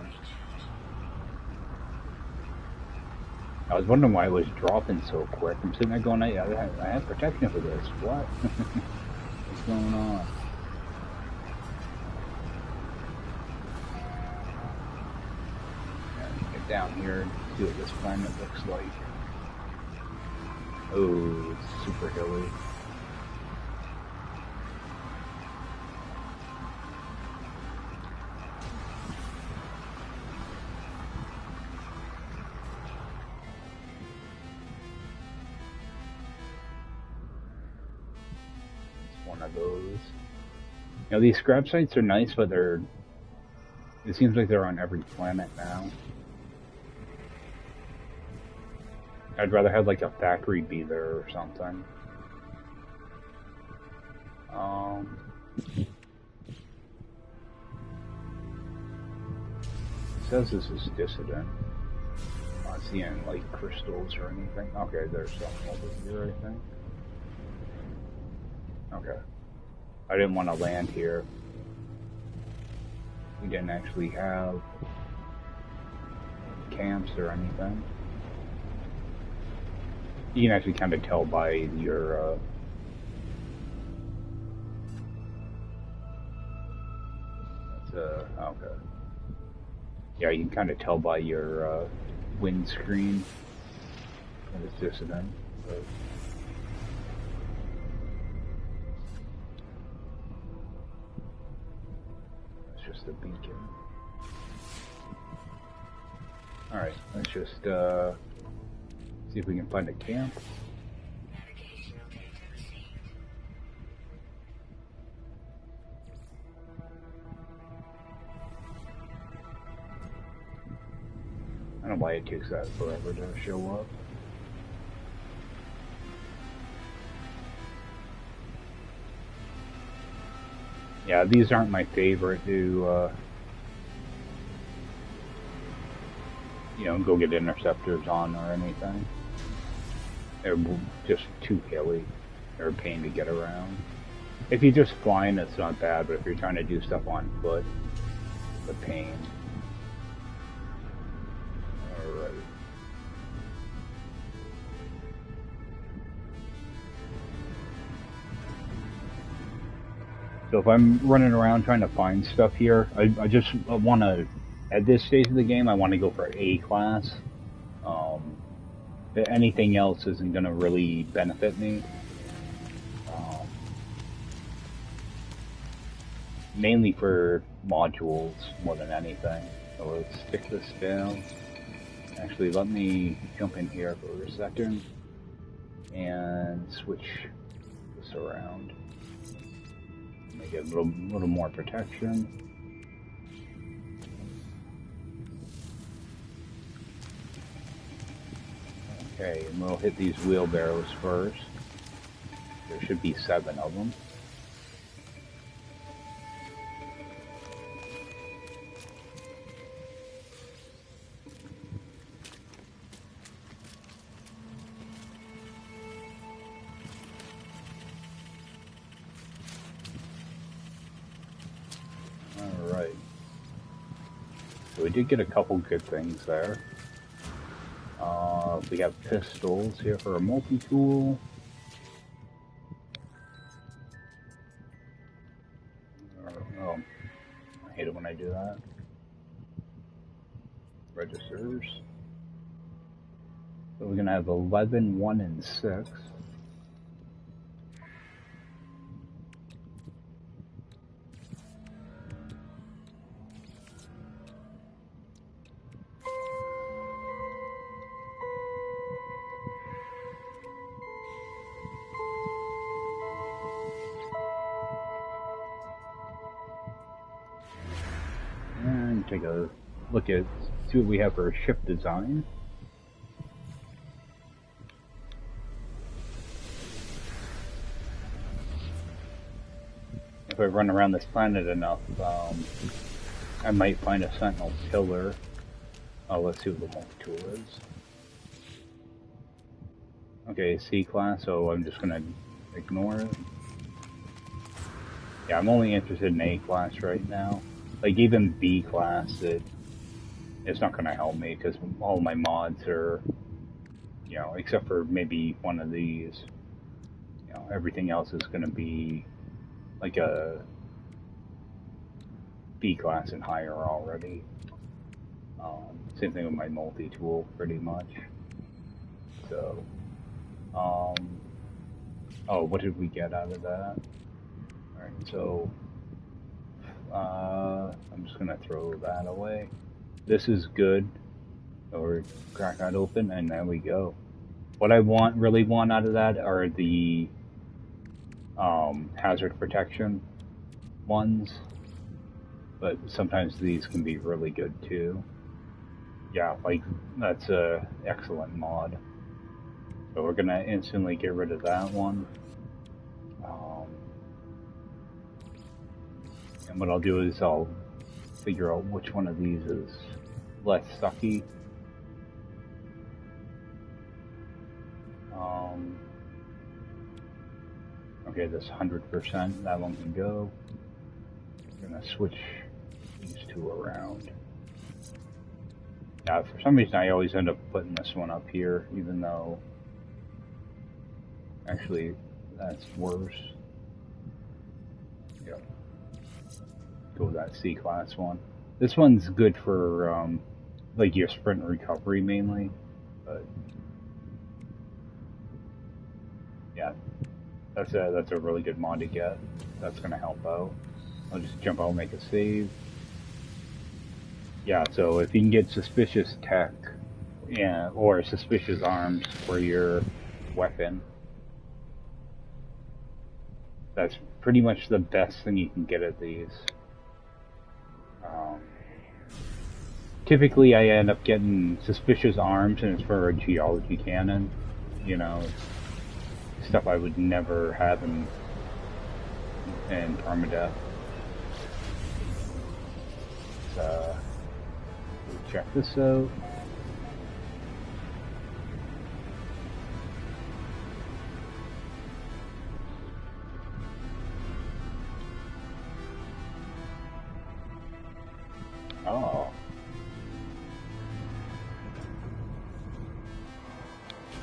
I was wondering why it was dropping so quick. I'm sitting there going, I have protection for this. What? What's going on? Get down here and see what this planet looks like. Oh, it's super hilly. Of those. You know, these scrap sites are nice, but it seems like they're on every planet now. I'd rather have like a factory be there or something. It says this is dissident. I'm not seeing like crystals or anything. Okay, there's something over here, I think. Okay. I didn't want to land here. We didn't actually have camps or anything. You can actually kind of tell by your okay. Yeah, you can kind of tell by your windscreen that it's dissident. But the beacon. Alright, let's just see if we can find a camp. I don't know why it takes that forever to show up. Yeah, these aren't my favorite to, you know, go get interceptors on or anything. They're just too hilly. They're a pain to get around. If you're just flying, it's not bad, but if you're trying to do stuff on foot, it's a pain. Alright. So if I'm running around trying to find stuff here, I just want to, at this stage of the game, I want to go for A class. Anything else isn't going to really benefit me. Mainly for modules more than anything. So let's stick this down. Actually, let me jump in here for a second and switch this around. Make it a little more protection. Okay, and we'll hit these wheelbarrows first. There should be 7 of them. Alright. So we did get a couple good things there. We have pistols here for a multi-tool. Oh, I hate it when I do that. Registers. So we're gonna have 11, 1, and 6. And take a look at, see what we have for ship design. If I run around this planet enough, I might find a sentinel killer. Oh, let's see what the multi-tool is. Okay, C-class, so I'm just gonna ignore it. Yeah, I'm only interested in A-class right now. Like, even B-class, it's not gonna help me, because all my mods are, you know, except for maybe one of these, you know, everything else is gonna be like a B-class and higher already. Same thing with my multi-tool, pretty much. So, oh, what did we get out of that? Alright, so, I'm just gonna throw that away. This is good. Or crack that open, and there we go. What I really want out of that are the hazard protection ones, but sometimes these can be really good too. Yeah, like that's a excellent mod. So we're gonna instantly get rid of that one. And what I'll do is I'll figure out which one of these is less sucky. Okay, this 100%, that one can go. I'm gonna switch these two around. Now, for some reason, I always end up putting this one up here, even though actually that's worse. Yep. Go with that C-class one. This one's good for like your sprint recovery mainly, but yeah. That's a really good mod to get. That's gonna help out. I'll just jump out and make a save. Yeah, so if you can get suspicious tech, yeah, or suspicious arms for your weapon, that's pretty much the best thing you can get at these. Typically, I end up getting suspicious arms, and it's for a geology cannon. You know, stuff I would never have in Permadeath. So, check this out. Oh.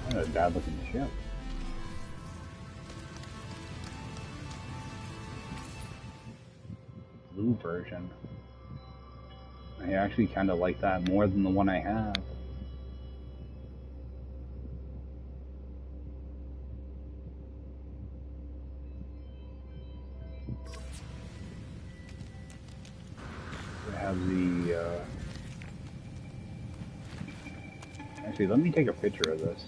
What a bad looking ship. Blue version. I actually kind of like that more than the one I have. I have the, actually, let me take a picture of this.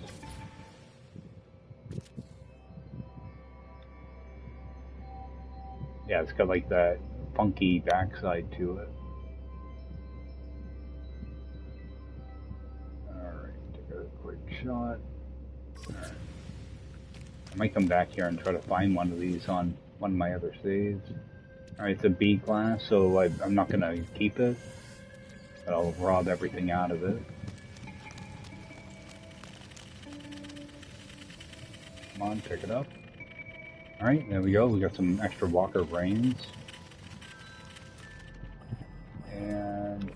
Yeah, it's got like that funky backside to it. Alright, take a quick shot. Alright. I might come back here and try to find one of these on one of my other saves. Alright, it's a B class, so I'm not gonna keep it. But I'll rob everything out of it. Come on, pick it up. Alright, there we go. We got some extra Walker brains. And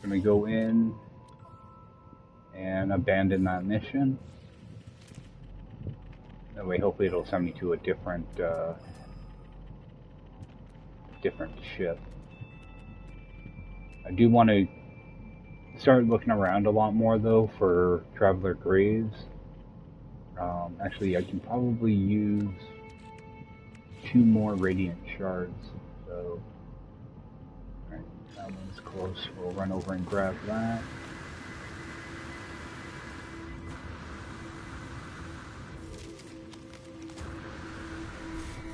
I'm gonna go in and abandon that mission. That way, hopefully, it'll send me to a different ship. I do want to start looking around a lot more, though, for Traveler Graves. Actually, I can probably use 2 more Radiant Shards. So, alright, that one's close. We'll run over and grab that.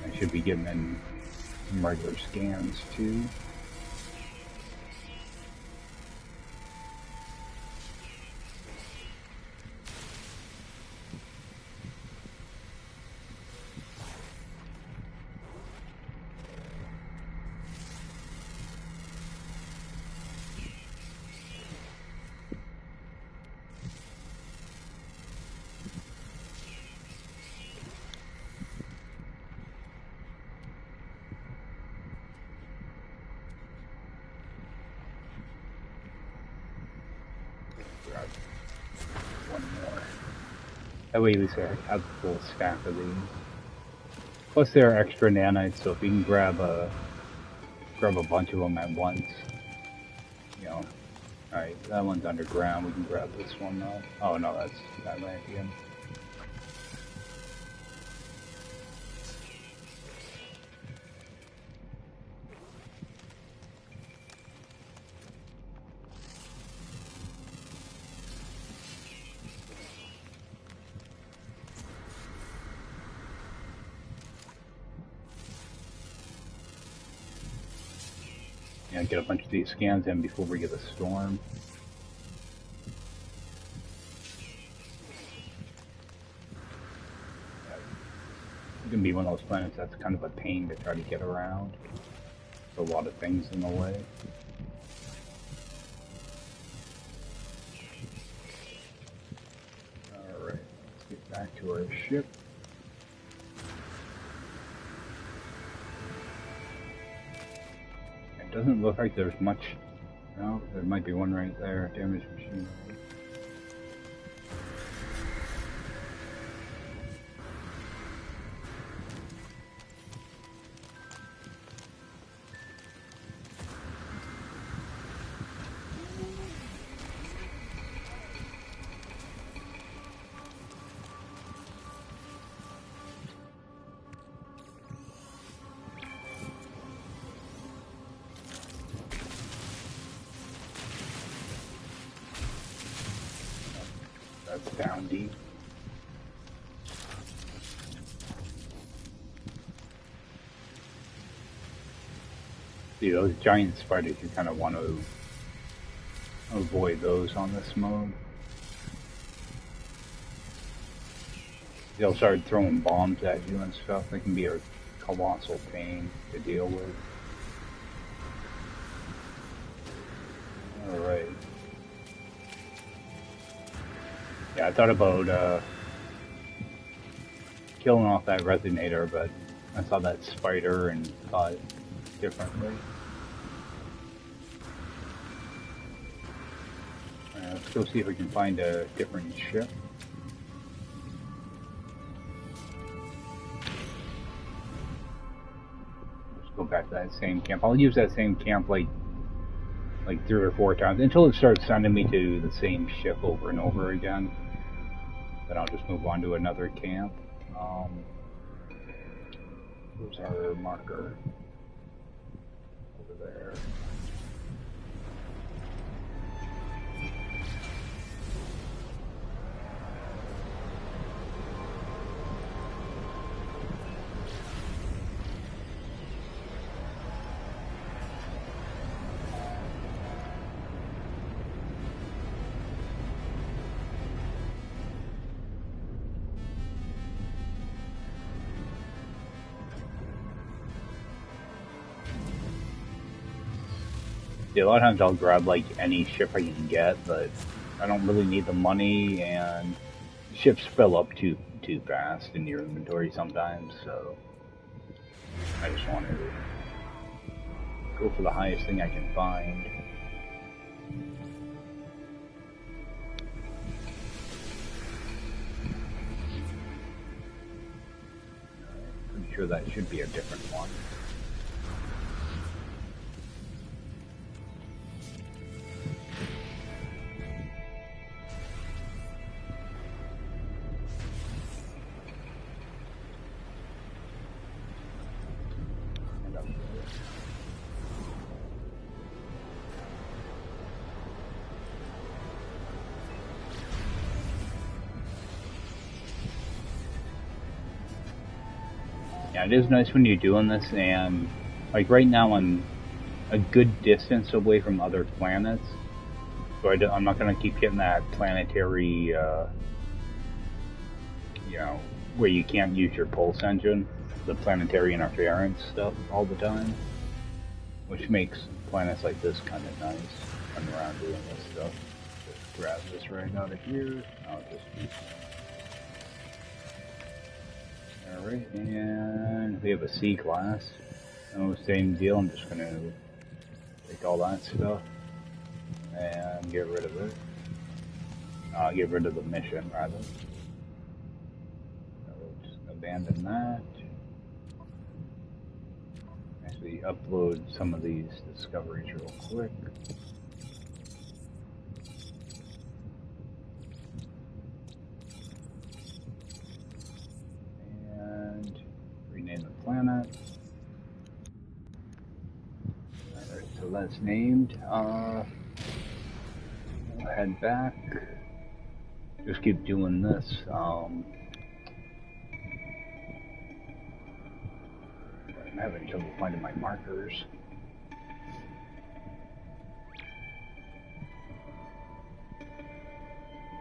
I should be getting in some regular scans, too. One more. That way, at least I have a full stack of these. Plus, there are extra nanites, so if you can grab a bunch of them at once, you know. Alright, that one's underground. We can grab this one though. Oh no, that's Atlantean. Yeah, get a bunch of these scans in before we get a storm. It's gonna be one of those planets that's kind of a pain to try to get around. There's a lot of things in the way. Alright, let's get back to our ship. Doesn't look like there's much. No, there might be one right there. Damaged machine. That's down deep. See, those giant spiders, you kind of want to avoid those on this mode. They'll start throwing bombs at you and stuff. They can be a colossal pain to deal with. Alright. Yeah, I thought about killing off that resonator, but I saw that spider and thought differently. Let's go see if we can find a different ship. Let's go back to that same camp. I'll use that same camp like 3 or 4 times until it starts sending me to the same ship over and over again. Then I'll just move on to another camp. Where's our marker? Over there. Yeah, a lot of times I'll grab like any ship I can get, but I don't really need the money, and ships fill up too fast in your inventory sometimes, so I just wanted to go for the highest thing I can find. Pretty sure that should be a different one. Yeah, it is nice when you're doing this, and like right now I'm a good distance away from other planets, so I'm not going to keep getting that planetary, you know, where you can't use your pulse engine, the planetary interference stuff all the time, which makes planets like this kind of nice. Running around doing this stuff. Just grab this right out of here. I'll just use Alright, and we have a C class. Oh, same deal, I'm just gonna take all that stuff and get rid of it. Get rid of the mission, rather. So just abandon that. Actually, upload some of these discoveries real quick. Rename the planet. Alright, so that's named. We'll head back. Just keep doing this. I'm having trouble finding my markers.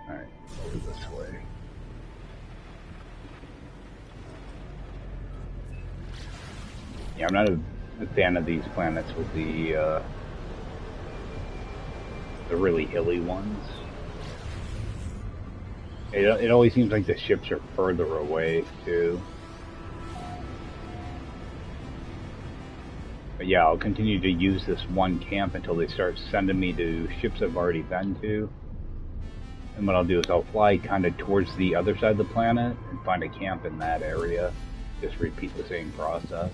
Alright, over this way. Yeah, I'm not a fan of these planets with the really hilly ones. It always seems like the ships are further away too. But yeah, I'll continue to use this one camp until they start sending me to ships I've already been to. And what I'll do is I'll fly kind of towards the other side of the planet and find a camp in that area. Just repeat the same process.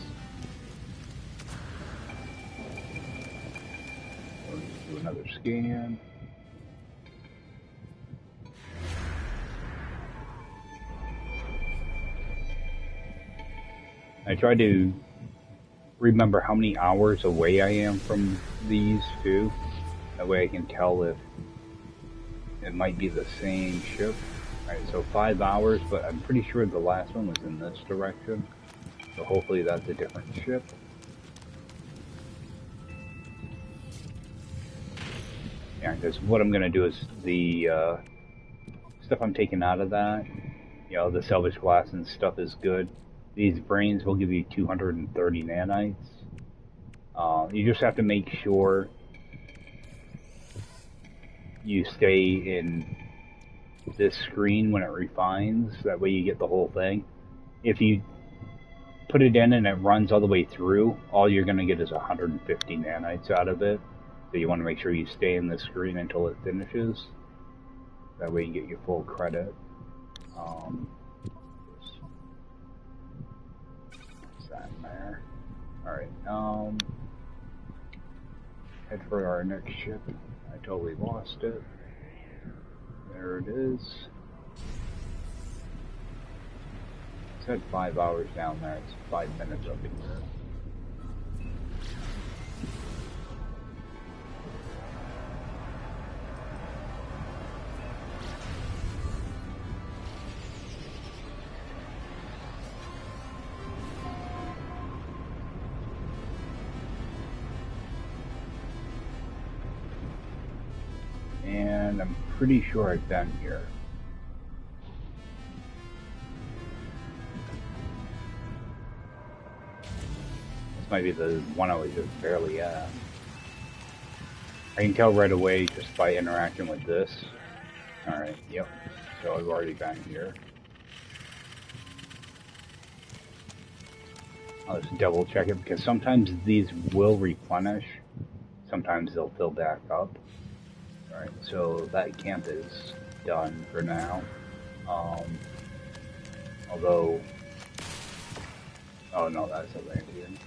Do another scan. I try to remember how many hours away I am from these two. That way I can tell if it might be the same ship. Alright, so 5 hours, but I'm pretty sure the last one was in this direction. So hopefully that's a different ship. Yeah, because what I'm going to do is the stuff I'm taking out of that, you know, the salvage glass and stuff is good. These brains will give you 230 nanites. You just have to make sure you stay in this screen when it refines. That way you get the whole thing. If you put it in and it runs all the way through, all you're going to get is 150 nanites out of it. So you want to make sure you stay in the screen until it finishes. That way you get your full credit. What's that in there? Alright, head for our next ship. I totally lost it. There it is. It said 5 hours down there. It's 5 minutes up in here. And I'm pretty sure I've been here. This might be the one I was just barely at. I can tell right away just by interacting with this. Alright, yep. So I've already been here. I'll just double check it because sometimes these will replenish. Sometimes they'll fill back up. Alright, so that camp is done for now. Although... Oh no, that's Atlantean.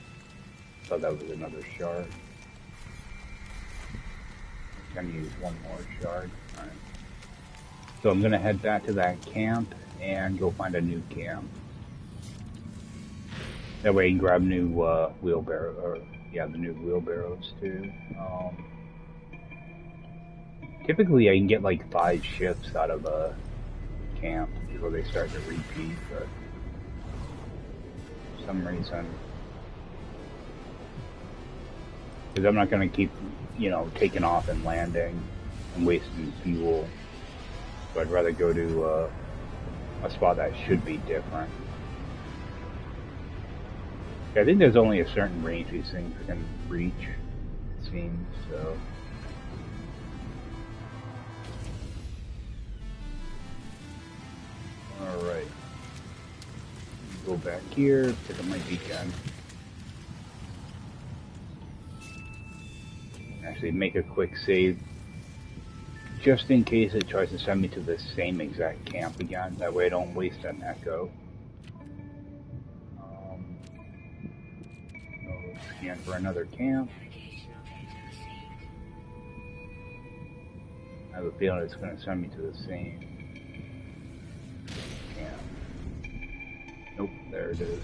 Thought that was another shard. I'm gonna use one more shard. Alright. So I'm gonna head back to that camp and go find a new camp. That way I can grab new wheelbarrow, or yeah, the new wheelbarrows too. Typically I can get like 5 shifts out of a camp before they start to repeat, but for some reason, because I'm not going to keep, you know, taking off and landing and wasting fuel, so I'd rather go to a spot that should be different. I think there's only a certain range these things can reach, it seems, so... Alright. Go back here, pick up my beacon. Actually, make a quick save. Just in case it tries to send me to the same exact camp again. That way I don't waste an echo. Scan for another camp. I have a feeling it's going to send me to the same camp. Nope, there it is.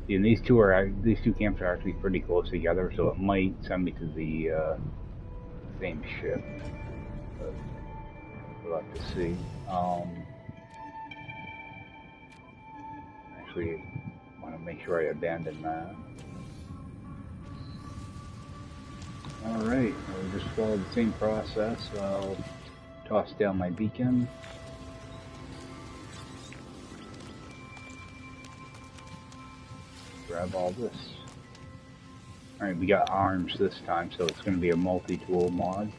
See, and these two camps are actually pretty close together, so it might send me to the same ship. But we'll have to see. Actually, I want to make sure I abandon that. Alright, we'll just follow the same process. I'll toss down my beacon. Grab all this. Alright, we got arms this time, so it's going to be a multi-tool mod.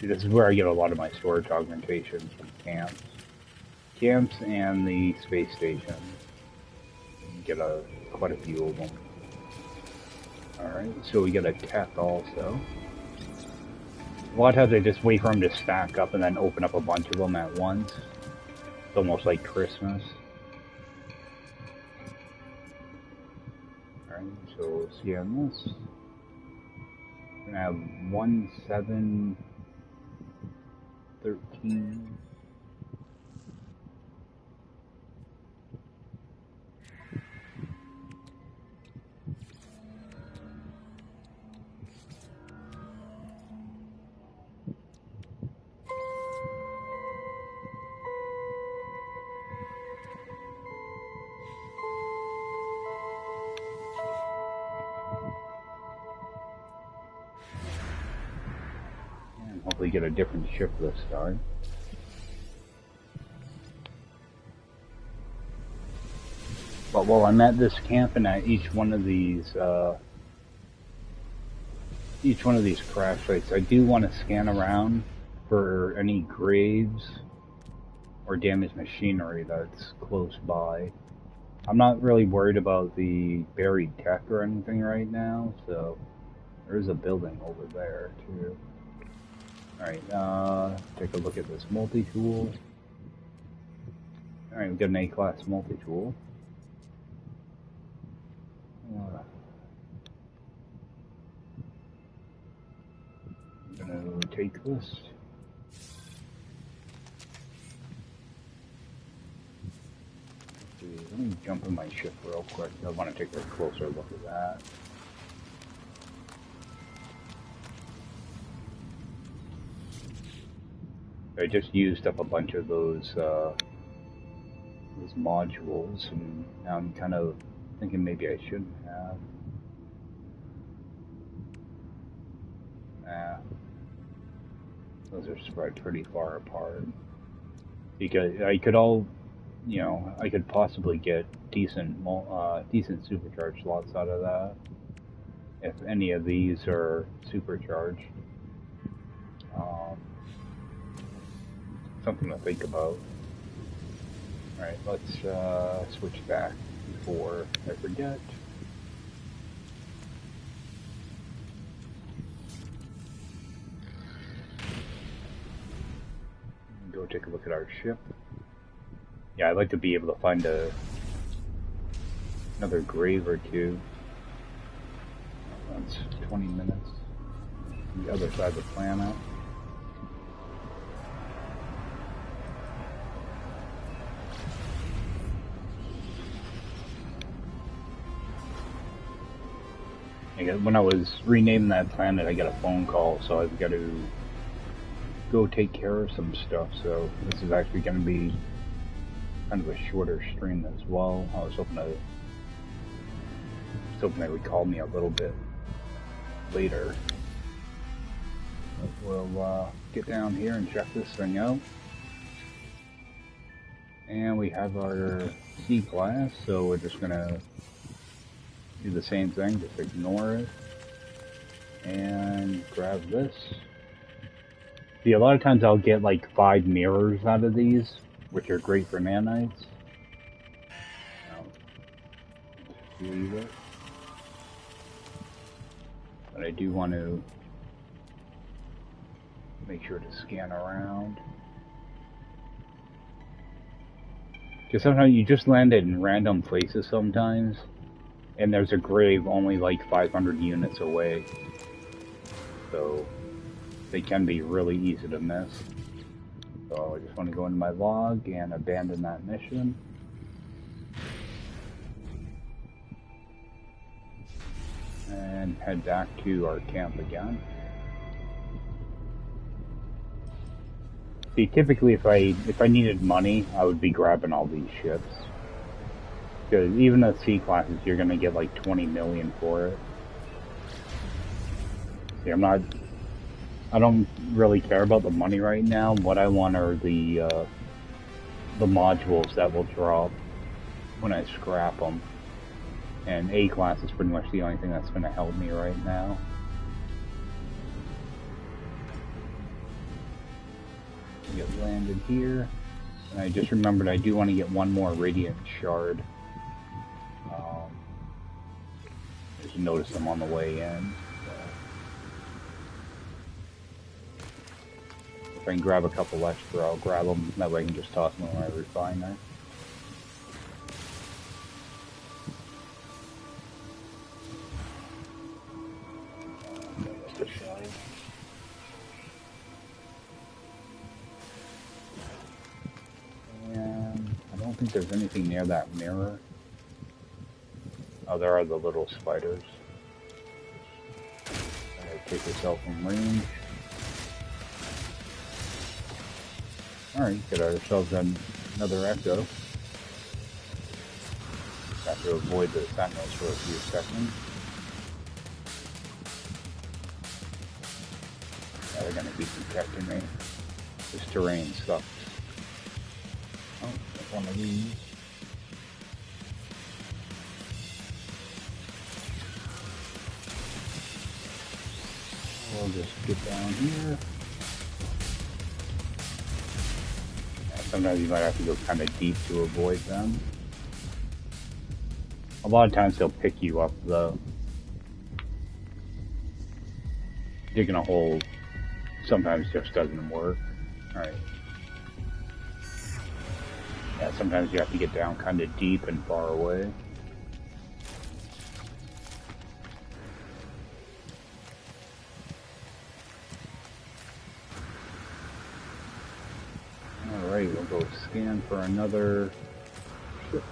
See, this is where I get a lot of my storage augmentations from camps. Camps and the space station. Get quite a few of them. Alright, so we get a tech also. A lot of times I just wait for them to stack up and then open up a bunch of them at once. It's almost like Christmas. Alright, so see on this. We're gonna have 1, 7, 13. Hopefully get a different ship this time. But while I'm at this camp and at each one of these crash sites, I do want to scan around for any graves or damaged machinery that's close by. I'm not really worried about the buried tech or anything right now, so there's a building over there too. Alright, take a look at this multi-tool. Alright, we've got an A-class multi-tool. I'm gonna take this. Let me jump in my ship real quick. I want to take a closer look at that. I just used up a bunch of those modules, and now I'm kind of thinking maybe I shouldn't have. Those are spread pretty far apart. Because I could I could possibly get decent supercharged slots out of that. if any of these are supercharged. Something to think about. Alright, let's switch back before I forget. Go take a look at our ship. Yeah, I'd like to be able to find another grave or two. That's 20 minutes. The other side of the planet. When I was renaming that planet, I got a phone call, so I've got to go take care of some stuff. So this is actually going to be kind of a shorter stream as well. I was hoping they would call me a little bit later. But we'll get down here and check this thing out. And we have our C class, so we're just gonna do the same thing, just ignore it. And grab this. See, a lot of times I'll get like 5 mirrors out of these, which are great for nanites. Leave it. But I do want to make sure to scan around. Because sometimes you just land in random places sometimes, and there's a grave only like 500 units away. So they can be really easy to miss. So I just want to go into my log and abandon that mission. And head back to our camp again. See, typically if I needed money, I would be grabbing all these ships. Because even the C classes, you're gonna get like 20 million for it. See, I don't really care about the money right now. What I want are the modules that will drop when I scrap them. And A class is pretty much the only thing that's gonna help me right now. Get landed here, and I just remembered I do want to get one more radiant shard. Just notice them on the way in. So if I can grab a couple extra, I'll grab them. That way I can just toss them in my refiner. I don't think there's anything near that mirror. Oh, there are the little spiders. Take yourself from range. Alright, get ourselves another echo. Have to avoid the sentinels for a few seconds. Now they're gonna be protecting me. This terrain sucks. Oh, that's one of these. We'll just get down here. Sometimes you might have to go kind of deep to avoid them. A lot of times they'll pick you up though. Digging a hole sometimes just doesn't work. Alright. Yeah, sometimes you have to get down kind of deep and far away. Alright, we'll go scan for another ship.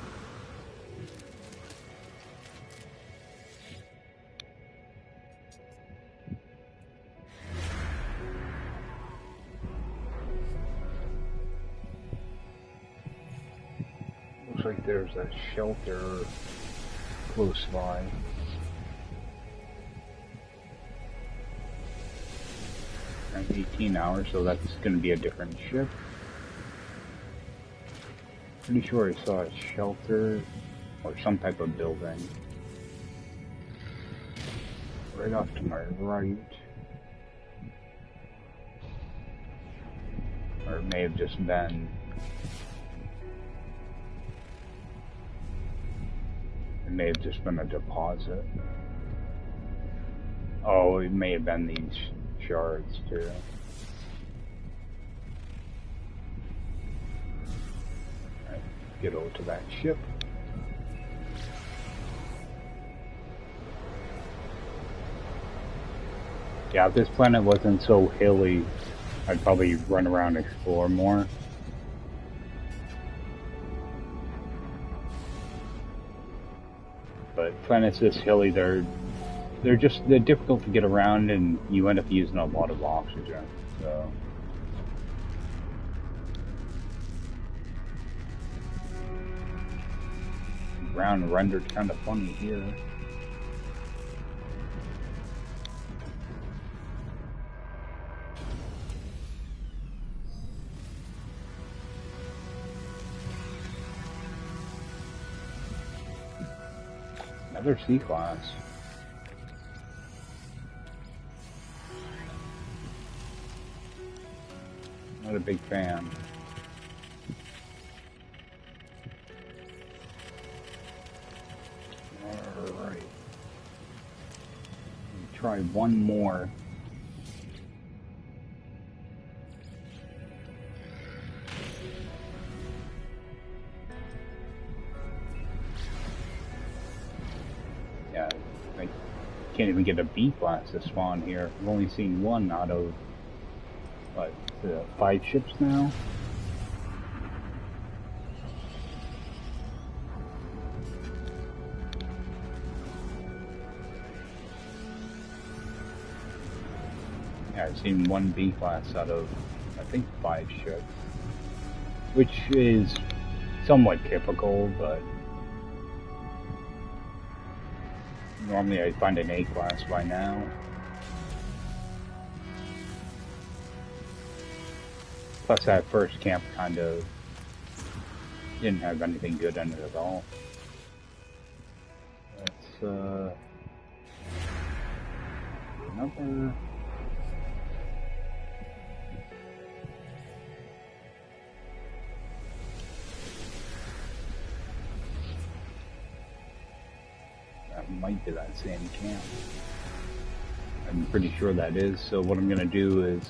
Looks like there's a shelter close by. And 18 hours, so that's going to be a different ship. Pretty sure I saw a shelter or some type of building. right off to my right. Or it may have just been... It may have just been a deposit. Oh, it may have been these shards too. Alright, get over to that ship. Yeah, if this planet wasn't so hilly, I'd probably run around and explore more. But planets this hilly, they're difficult to get around, and you end up using a lot of oxygen. So ground rendered kind of funny here. Another C-class. Not a big fan. Alright. Try one more. Yeah, I can't even get a B-class to spawn here. I've only seen one out of, what, 5 ships now? Yeah, I've seen one B-class out of, I think, 5 ships. Which is somewhat typical, but normally I'd find an A-class by now. Plus that first camp kind of didn't have anything good in it at all. Let's, another... That might be that same camp. I'm pretty sure that is, so what I'm gonna do is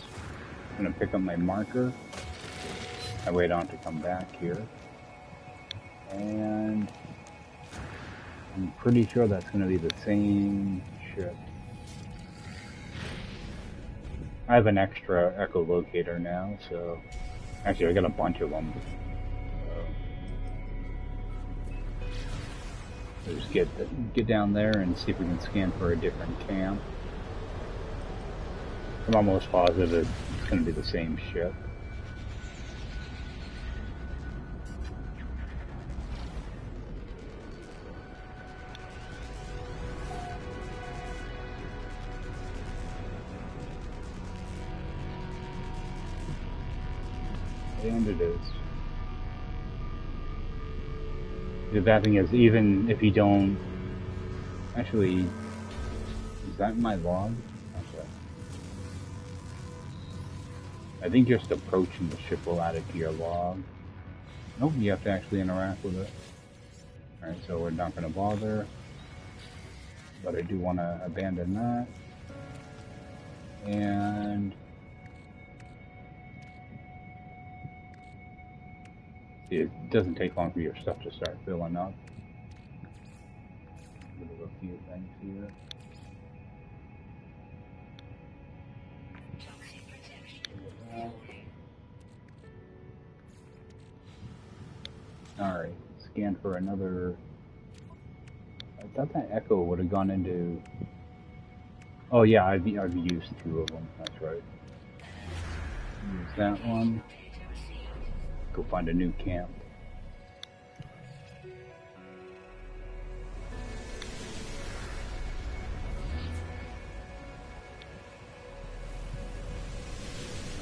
I'm gonna pick up my marker. I wait on to come back here. And I'm pretty sure that's gonna be the same ship. I have an extra echolocator now, so actually I got a bunch of them. So just get down there and see if we can scan for a different camp. I'm almost positive it's going to be the same ship. And it is. The bad thing is, even if you don't... Actually, is that my log? Okay. I think just approaching the ship will add it to your log. Nope, you have to actually interact with it. Alright, so we're not going to bother. But I do want to abandon that. And... it doesn't take long for your stuff to start filling up. A few things here. Alright, scan for another... I thought that echo would have gone into... Oh yeah, I've used 2 of them, that's right. Use that one. Go find a new camp.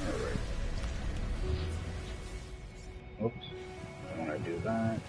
Alright. Oops. I don't want to do that.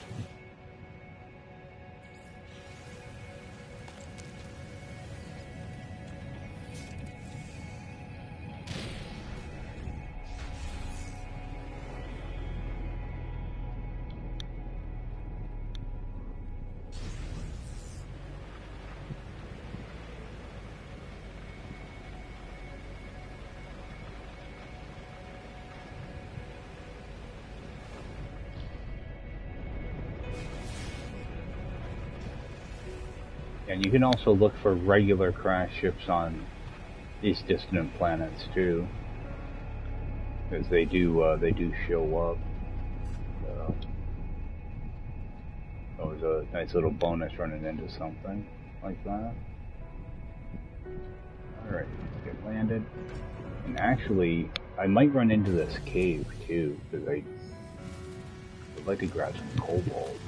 And you can also look for regular crash ships on these distant planets too, because they do show up. That was a nice little bonus running into something like that. Alright, let's get landed. And actually, I might run into this cave too, because I'd like to grab some cobalt.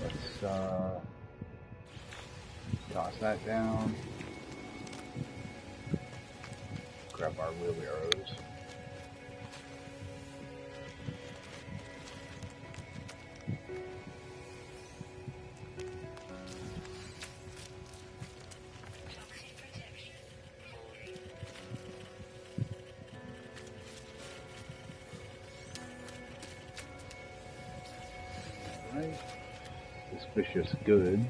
Let's toss that down. Grab our wheelbarrows. Right. Suspicious goods.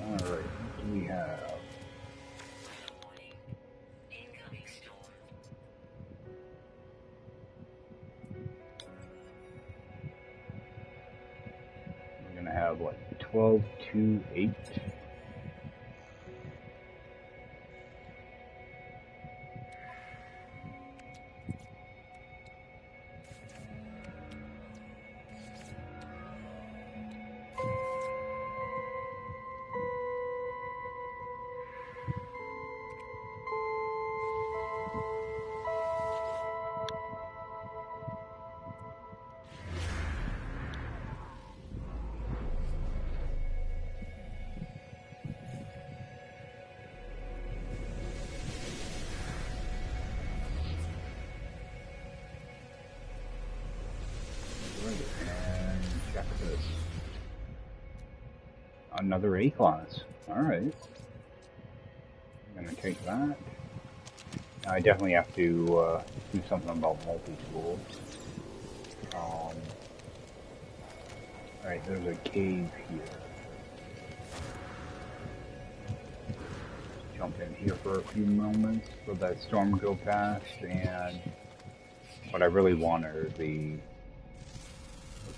Alright, what do we have? We're gonna have what, 12, 2, 8? Another A-class. Alright. I'm gonna take that. Now I definitely have to do something about multi-tools. Alright, there's a cave here. Jump in here for a few moments, let that storm go past, and what I really want are the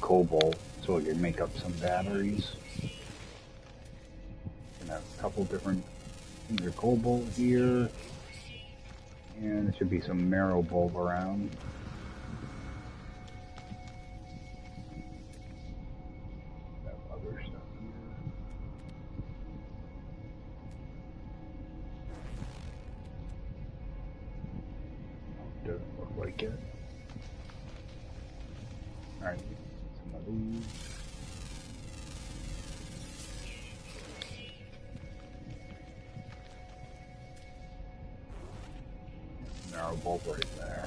cobalt, so I can make up some batteries. A couple different things of cobalt here, and there should be some marrow bulb around. That other stuff here. Doesn't look like it. Alright, some of these. Narrow bulb right there.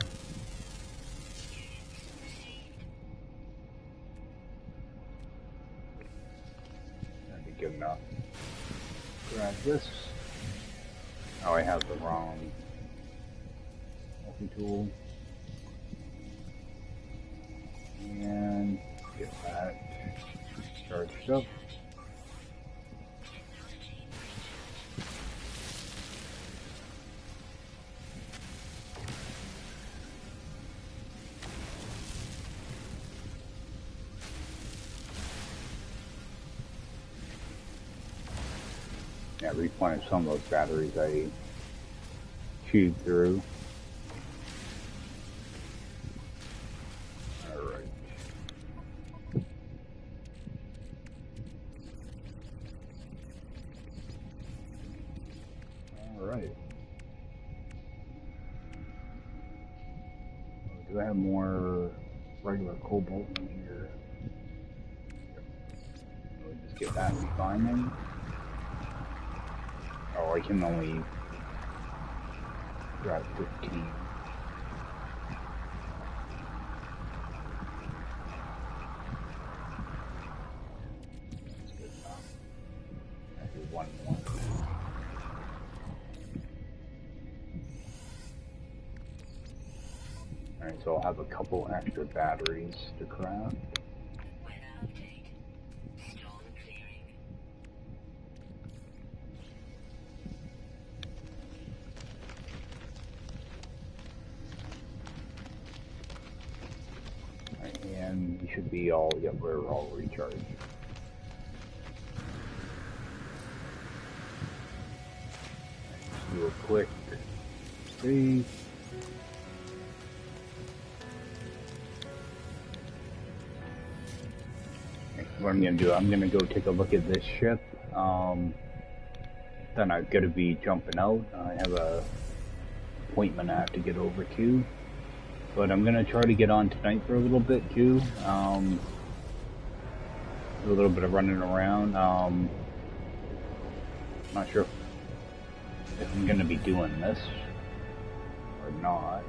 That'd be good enough. Grab this. Oh, I have the wrong multi-tool. And get that charged up. Yeah, replenish some of those batteries I chewed through. Alright. Alright. Do I have more regular cobalt in here? We'll just get that refining. Oh, I can only grab 15. That's good enough. I do one more. Alright, so I'll have a couple extra batteries to craft. be all, yep, we're all recharged. Let's do a quick save. What I'm gonna do, I'm gonna go take a look at this ship. Then I'm gonna be jumping out. I have a appointment I have to get over to. But I'm gonna try to get on tonight for a little bit too. Do a little bit of running around. Not sure if I'm gonna be doing this or not.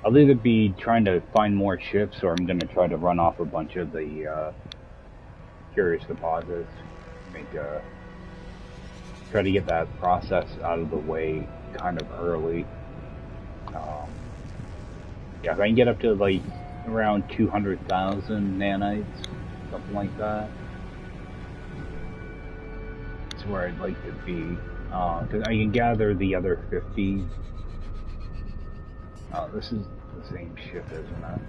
I'll either be trying to find more ships, or I'm gonna try to run off a bunch of the curious deposits. Try to get that process out of the way kind of early. Yeah, if I can get up to like around 200,000 nanites, something like that, that's where I'd like to be. Because I can gather the other 50. This is the same ship, isn't it?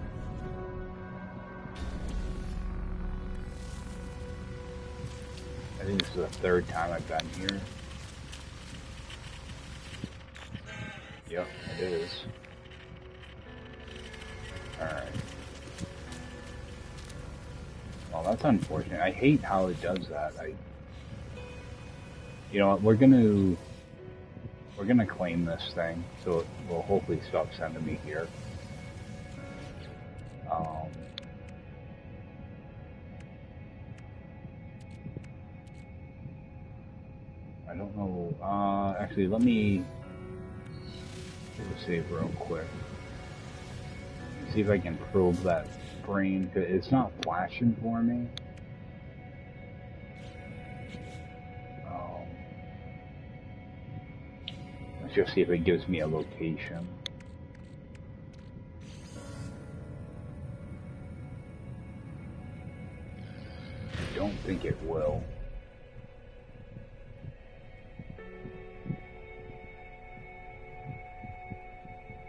I think this is the third time I've been here. Yep, it is. Alright. Well, that's unfortunate. I hate how it does that. You know what, we're gonna claim this thing, so it will hopefully stop sending me here. I don't know, actually let me save real quick. See if I can probe that brain, cause it's not flashing for me. Let's just see if it gives me a location. I don't think it will.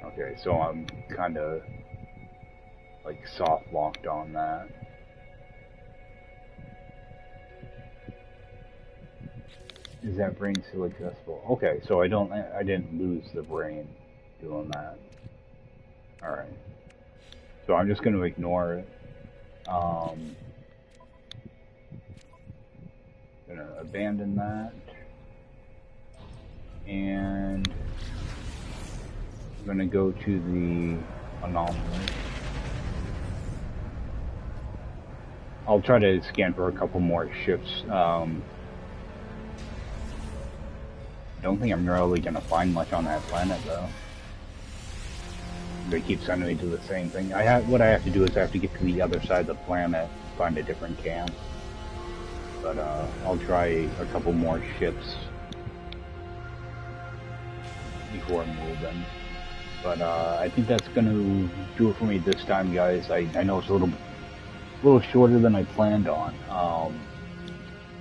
Okay, so I'm kind of like soft locked on that. Is that brain still accessible? Okay, so I didn't lose the brain doing that. Alright. So I'm just gonna ignore it. Gonna abandon that. And I'm gonna go to the anomaly. I'll try to scan for a couple more ships. I don't think I'm really gonna find much on that planet though. They keep sending me to the same thing. What I have to do is I have to get to the other side of the planet, find a different camp. But I'll try a couple more ships before moving. But I think that's gonna do it for me this time, guys. I know it's a little shorter than I planned on.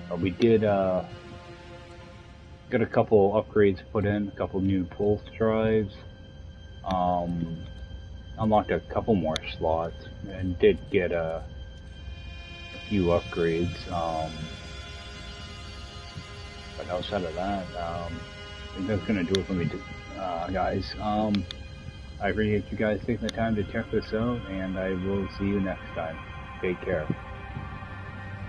But we did got a couple upgrades put in, a couple new pulse drives. Unlocked a couple more slots and did get a few upgrades. But outside of that, I think that's gonna do it for me, guys. I appreciate you guys taking the time to check this out, and I will see you next time. Take care.